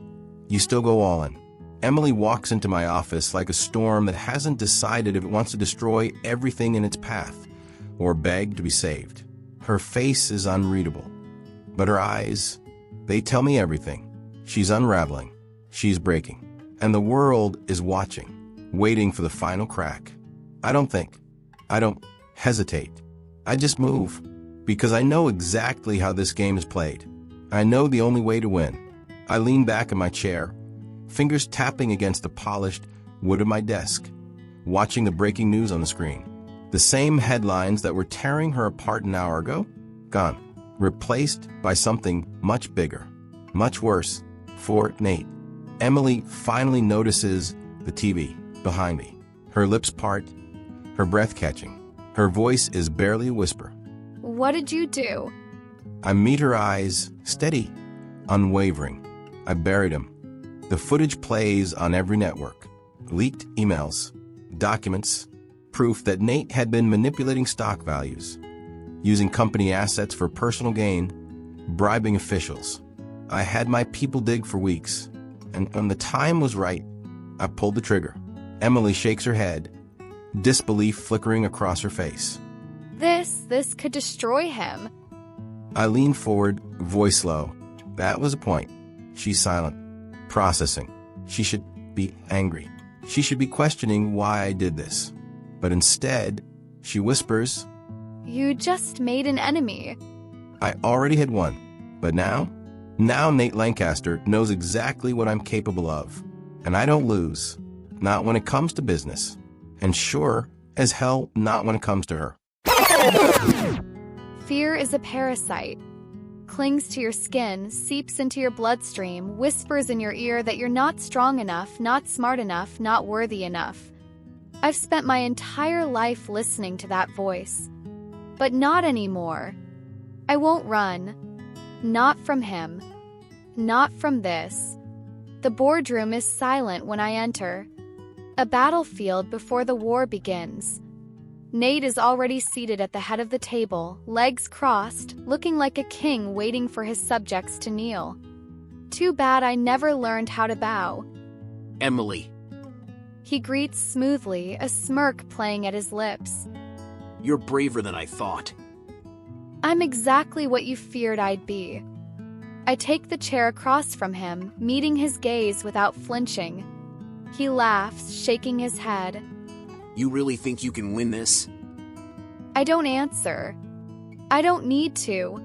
you still go all in. Emily walks into my office like a storm that hasn't decided if it wants to destroy everything in its path or beg to be saved. Her face is unreadable, but her eyes, they tell me everything. She's unraveling, she's breaking, and the world is watching, waiting for the final crack. I don't think, I don't hesitate. I just move, because I know exactly how this game is played. I know the only way to win. I lean back in my chair, fingers tapping against the polished wood of my desk, watching the breaking news on the screen. The same headlines that were tearing her apart an hour ago, gone, replaced by something much bigger, much worse for Nate. Emily finally notices the TV behind me. Her lips part, her breath catching. Her voice is barely a whisper. What did you do? I meet her eyes, steady, unwavering. I buried him. The footage plays on every network. Leaked emails, documents, proof that Nate had been manipulating stock values, using company assets for personal gain, bribing officials. I had my people dig for weeks, and when the time was right, I pulled the trigger. Emily shakes her head, disbelief flickering across her face. This could destroy him. I lean forward, voice low. That was a point. She's silent, processing. She should be angry. She should be questioning why I did this. But instead, she whispers, You just made an enemy. I already had one. But now Nate Lancaster knows exactly what I'm capable of. And I don't lose. Not when it comes to business. And sure as hell, not when it comes to her. Fear is a parasite. Clings to your skin, seeps into your bloodstream, whispers in your ear that you're not strong enough, not smart enough, not worthy enough. I've spent my entire life listening to that voice. But not anymore. I won't run. Not from him. Not from this. The boardroom is silent when I enter. A battlefield before the war begins. Nate is already seated at the head of the table, legs crossed, looking like a king waiting for his subjects to kneel. Too bad I never learned how to bow. Emily, He greets smoothly, a smirk playing at his lips. you're braver than I thought. I'm exactly what you feared I'd be. I take the chair across from him, meeting his gaze without flinching. He laughs, shaking his head. You really think you can win this? I don't answer. I don't need to.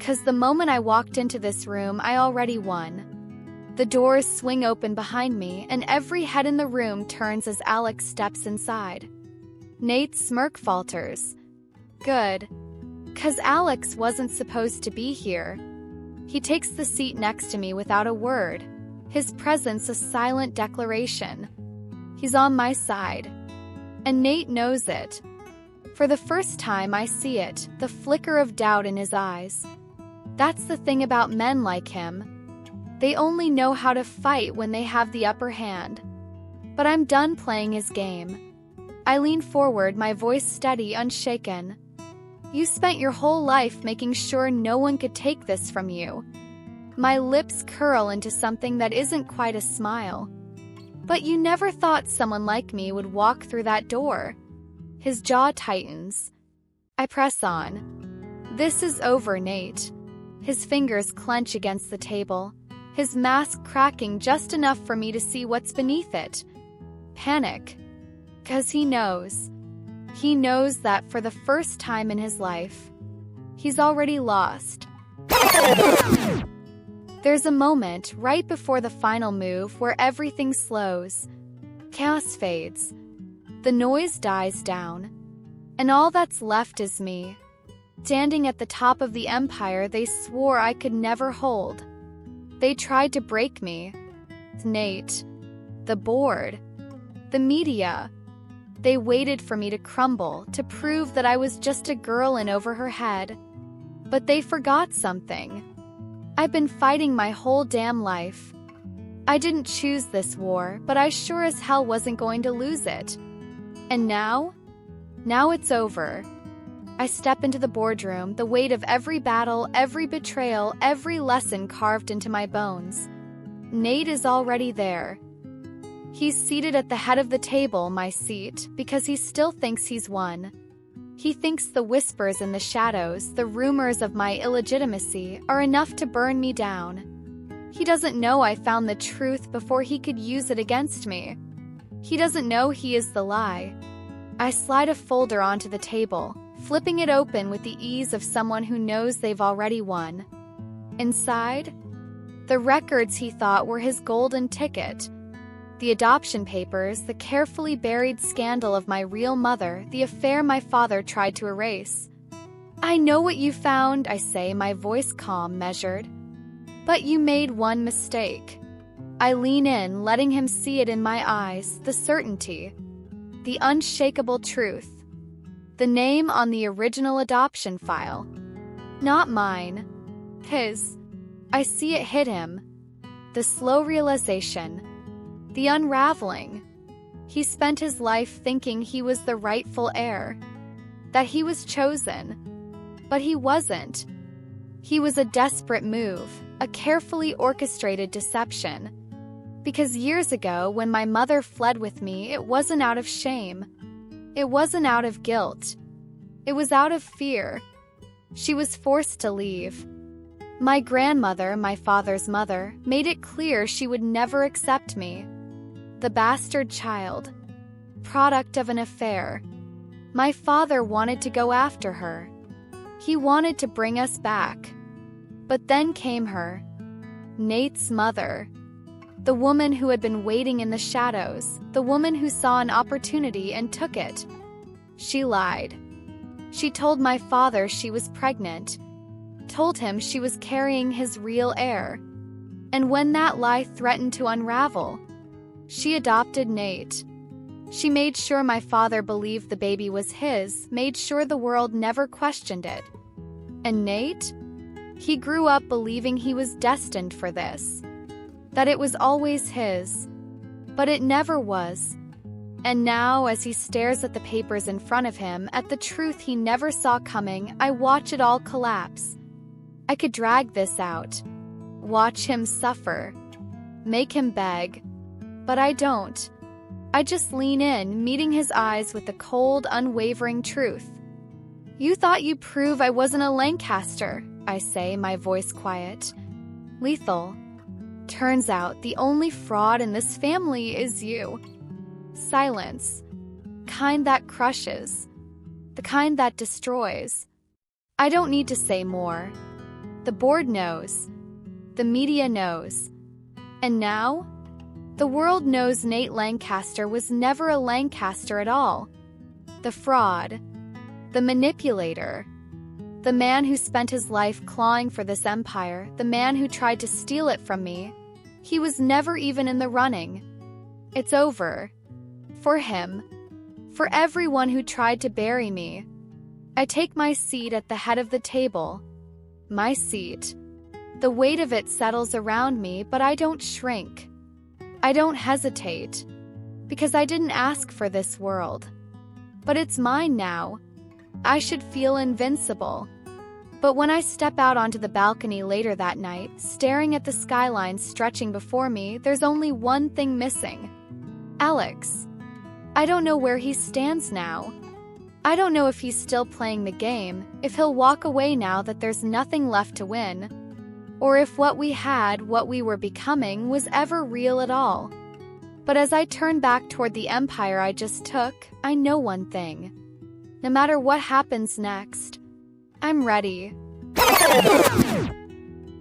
'Cause the moment I walked into this room, I already won. The doors swing open behind me, and every head in the room turns as Alex steps inside. Nate's smirk falters. Good. 'Cause Alex wasn't supposed to be here. He takes the seat next to me without a word, his presence a silent declaration. He's on my side. And Nate knows it. For the first time I see it, the flicker of doubt in his eyes. That's the thing about men like him. They only know how to fight when they have the upper hand. But I'm done playing his game. I lean forward, my voice steady, unshaken. You spent your whole life making sure no one could take this from you. My lips curl into something that isn't quite a smile. But you never thought someone like me would walk through that door. His jaw tightens. I press on. This is over, Nate. His fingers clench against the table, his mask cracking just enough for me to see what's beneath it. Panic. 'Cause he knows. He knows that for the first time in his life, he's already lost. There's a moment right before the final move where everything slows. Chaos fades. The noise dies down. And all that's left is me, standing at the top of the empire they swore I could never hold. They tried to break me. Nate, the board, the media. They waited for me to crumble, to prove that I was just a girl in over her head. But they forgot something. I've been fighting my whole damn life. I didn't choose this war, but I sure as hell wasn't going to lose it. And now? Now it's over. I step into the boardroom, the weight of every battle, every betrayal, every lesson carved into my bones. Nate is already there. He's seated at the head of the table, my seat, because he still thinks he's won. He thinks the whispers in the shadows, the rumors of my illegitimacy, are enough to burn me down. He doesn't know I found the truth before he could use it against me. He doesn't know he is the lie. I slide a folder onto the table, flipping it open with the ease of someone who knows they've already won. Inside, the records he thought were his golden ticket. The adoption papers, the carefully buried scandal of my real mother, the affair my father tried to erase. I know what you found, I say, my voice calm, measured. But you made one mistake. I lean in, letting him see it in my eyes, the certainty, the unshakable truth. The name on the original adoption file. Not mine. His. I see it hit him. The slow realization. The unraveling. He spent his life thinking he was the rightful heir. That he was chosen. But he wasn't. He was a desperate move, a carefully orchestrated deception. Because years ago, when my mother fled with me, it wasn't out of shame. It wasn't out of guilt. It was out of fear. She was forced to leave. My grandmother, my father's mother, made it clear she would never accept me. The bastard child. Product of an affair. My father wanted to go after her. He wanted to bring us back. But then came her. Nate's mother. The woman who had been waiting in the shadows, the woman who saw an opportunity and took it. She lied. She told my father she was pregnant, told him she was carrying his real heir. And when that lie threatened to unravel, she adopted Nate. She made sure my father believed the baby was his, made sure the world never questioned it. And Nate? He grew up believing he was destined for this. That it was always his. But it never was. And now, as he stares at the papers in front of him, at the truth he never saw coming, I watch it all collapse. I could drag this out. Watch him suffer. Make him beg. But I don't. I just lean in, meeting his eyes with the cold, unwavering truth. You thought you'd prove I wasn't a Lancaster, I say, my voice quiet. Lethal. Turns out the only fraud in this family is you. Silence. Kind that crushes. The kind that destroys. I don't need to say more. The board knows. The media knows. And now? The world knows Nate Lancaster was never a Lancaster at all. The fraud. The manipulator. The man who spent his life clawing for this empire, the man who tried to steal it from me, he was never even in the running. It's over. For him. For everyone who tried to bury me. I take my seat at the head of the table. My seat. The weight of it settles around me, but I don't shrink. I don't hesitate. Because I didn't ask for this world. But it's mine now. I should feel invincible. But when I step out onto the balcony later that night, staring at the skyline stretching before me, there's only one thing missing. Alex. I don't know where he stands now. I don't know if he's still playing the game, if he'll walk away now that there's nothing left to win, or if what we had, what we were becoming, was ever real at all. But as I turn back toward the empire I just took, I know one thing. No matter what happens next, I'm ready.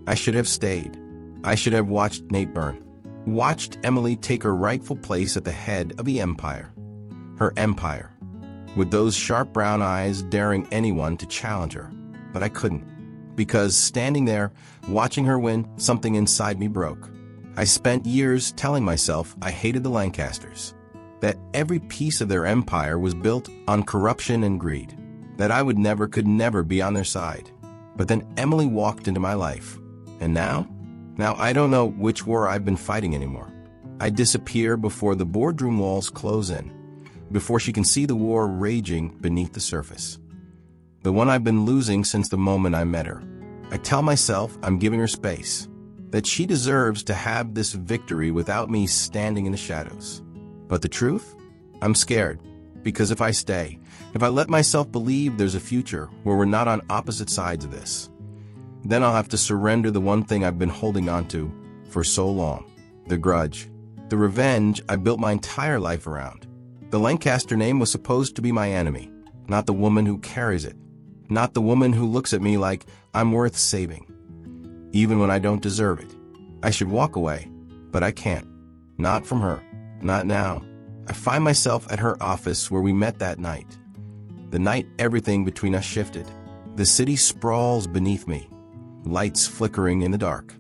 I should have stayed. I should have watched Nate burn. Watched Emily take her rightful place at the head of the empire. Her empire. With those sharp brown eyes daring anyone to challenge her. But I couldn't. Because standing there, watching her win, something inside me broke. I spent years telling myself I hated the Lancasters, that every piece of their empire was built on corruption and greed, that I could never be on their side. But then Emily walked into my life, and now I don't know which war I've been fighting anymore. I disappear before the boardroom walls close in, before she can see the war raging beneath the surface. The one I've been losing since the moment I met her. I tell myself I'm giving her space, that she deserves to have this victory without me standing in the shadows. But the truth? I'm scared, because if I stay, if I let myself believe there's a future where we're not on opposite sides of this, then I'll have to surrender the one thing I've been holding on to for so long, the grudge, the revenge I built my entire life around. The Lancaster name was supposed to be my enemy, not the woman who carries it, not the woman who looks at me like I'm worth saving, even when I don't deserve it. I should walk away, but I can't. Not from her. Not now. I find myself at her office where we met that night. The night everything between us shifted. The city sprawls beneath me, lights flickering in the dark.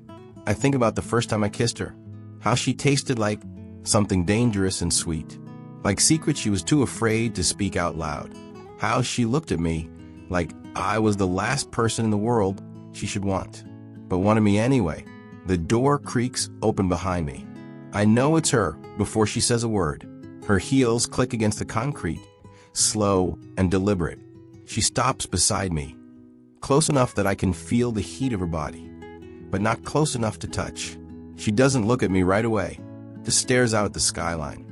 I think about the first time I kissed her, how she tasted like something dangerous and sweet, like secrets she was too afraid to speak out loud, how she looked at me like I was the last person in the world she should want, but wanted me anyway. The door creaks open behind me. I know it's her before she says a word. Her heels click against the concrete, slow and deliberate. She stops beside me, close enough that I can feel the heat of her body, but not close enough to touch. She doesn't look at me right away, just stares out at the skyline,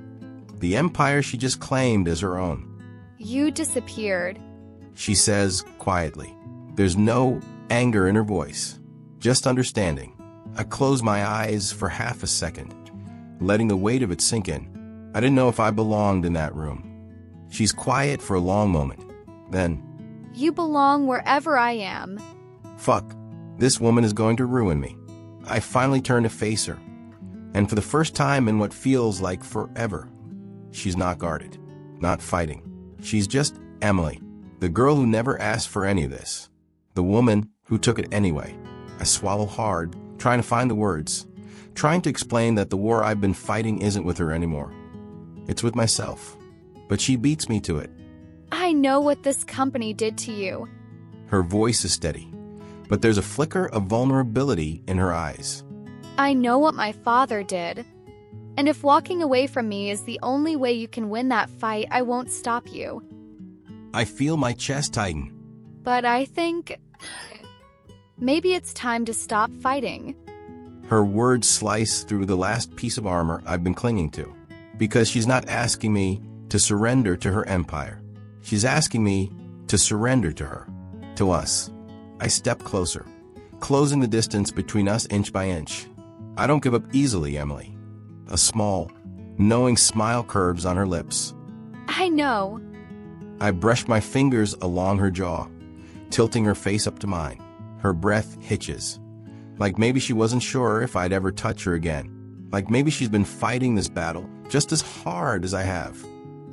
the empire she just claimed as her own. You disappeared, she says quietly. There's no anger in her voice, just understanding. I close my eyes for half a second, letting the weight of it sink in. I didn't know if I belonged in that room. She's quiet for a long moment. Then, you belong wherever I am. Fuck, this woman is going to ruin me. I finally turn to face her, and for the first time in what feels like forever, she's not guarded, not fighting. She's just Emily, the girl who never asked for any of this, the woman who took it anyway. I swallow hard, trying to find the words, trying to explain that the war I've been fighting isn't with her anymore. It's with myself. But she beats me to it. I know what this company did to you. Her voice is steady, but there's a flicker of vulnerability in her eyes. I know what my father did. And if walking away from me is the only way you can win that fight, I won't stop you. I feel my chest tighten. But I think maybe it's time to stop fighting. Her words slice through the last piece of armor I've been clinging to, because she's not asking me to surrender to her empire. She's asking me to surrender to her, to us. I step closer, closing the distance between us inch by inch. I don't give up easily, Emily. A small, knowing smile curves on her lips. I know. I brush my fingers along her jaw, tilting her face up to mine. Her breath hitches, like maybe she wasn't sure if I'd ever touch her again. Like maybe she's been fighting this battle just as hard as I have.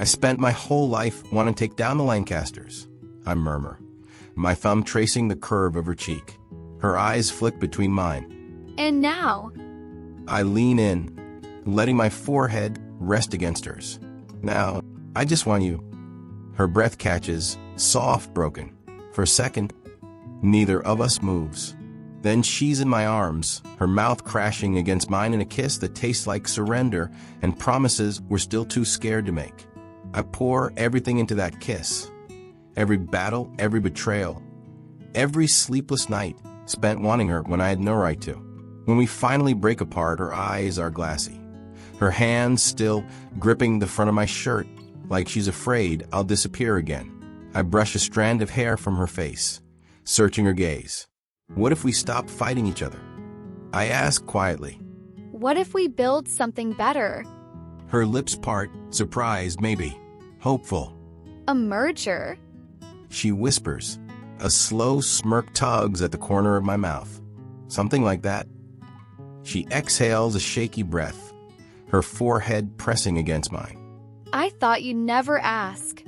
I spent my whole life wanting to take down the Lancasters, I murmur, my thumb tracing the curve of her cheek. Her eyes flick between mine. And now? I lean in, letting my forehead rest against hers. Now, I just want you. Her breath catches, soft, broken. For a second, neither of us moves. Then she's in my arms, her mouth crashing against mine in a kiss that tastes like surrender and promises we're still too scared to make. I pour everything into that kiss. Every battle, every betrayal, every sleepless night spent wanting her when I had no right to. When we finally break apart, her eyes are glassy, her hands still gripping the front of my shirt like she's afraid I'll disappear again. I brush a strand of hair from her face, searching her gaze. What if we stop fighting each other? I ask quietly. What if we build something better? Her lips part, surprised maybe, hopeful. A merger? She whispers. A slow smirk tugs at the corner of my mouth. Something like that. She exhales a shaky breath, her forehead pressing against mine. I thought you'd never ask.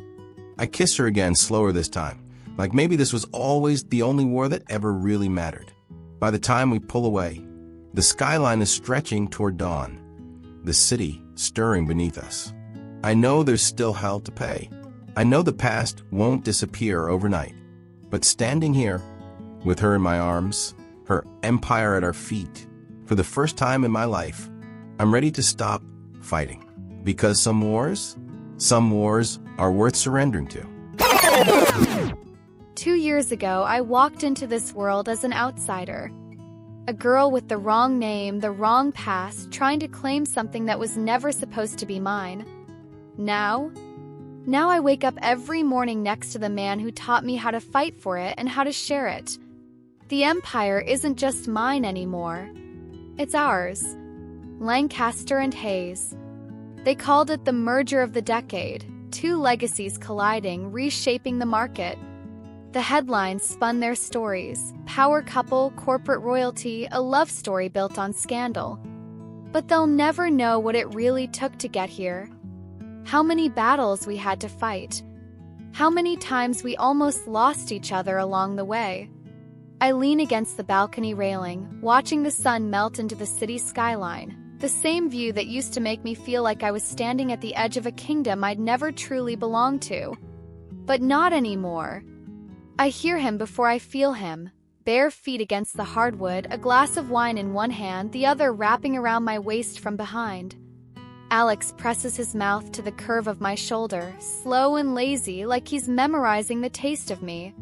I kiss her again, slower this time, like maybe this was always the only war that ever really mattered. By the time we pull away, The skyline is stretching toward dawn, the city stirring beneath us. I know there's still hell to pay. I know the past won't disappear overnight. But standing here, with her in my arms, her empire at our feet, for the first time in my life, I'm ready to stop fighting. Because some wars are worth surrendering to. 2 years ago, I walked into this world as an outsider. A girl with the wrong name, the wrong past, trying to claim something that was never supposed to be mine. Now I wake up every morning next to the man who taught me how to fight for it and how to share it. The empire isn't just mine anymore. It's ours. Lancaster and Hayes. They called it the merger of the decade, 2 legacies colliding, reshaping the market. The headlines spun their stories: power couple, corporate royalty, a love story built on scandal. But they'll never know what it really took to get here. How many battles we had to fight. How many times we almost lost each other along the way. I lean against the balcony railing, watching the sun melt into the city skyline, the same view that used to make me feel like I was standing at the edge of a kingdom I'd never truly belonged to. But not anymore. I hear him before I feel him, bare feet against the hardwood, a glass of wine in one hand, the other wrapping around my waist from behind. Alex presses his mouth to the curve of my shoulder, slow and lazy, like he's memorizing the taste of me.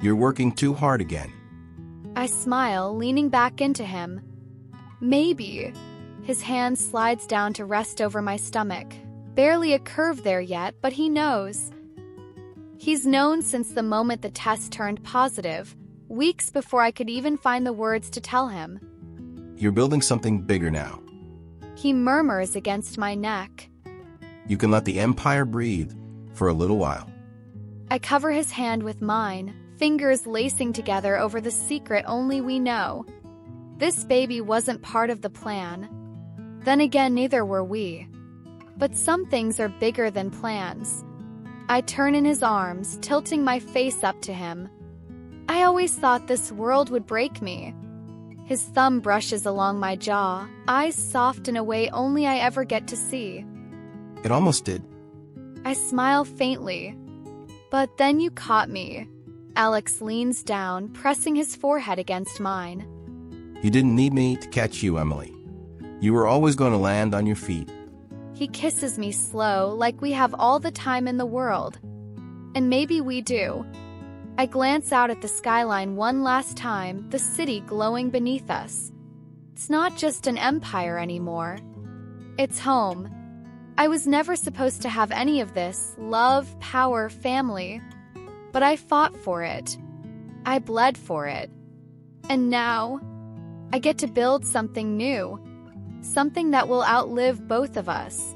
You're working too hard again. I smile, leaning back into him. Maybe. His hand slides down to rest over my stomach. Barely a curve there yet, but he knows. He's known since the moment the test turned positive, weeks before I could even find the words to tell him. You're building something bigger now. He murmurs against my neck. You can let the empire breathe for a little while. I cover his hand with mine, fingers lacing together over the secret only we know. This baby wasn't part of the plan. Then again, neither were we. But some things are bigger than plans. I turn in his arms, tilting my face up to him. I always thought this world would break me. His thumb brushes along my jaw, eyes soft in a way only I ever get to see. It almost did. I smile faintly. But then you caught me. Alex leans down, pressing his forehead against mine. You didn't need me to catch you, Emily. You were always going to land on your feet. He kisses me slow, like we have all the time in the world. And maybe we do. I glance out at the skyline one last time, the city glowing beneath us. It's not just an empire anymore. It's home. I was never supposed to have any of this: love, power, family. But I fought for it. I bled for it. And now, I get to build something new. Something that will outlive both of us.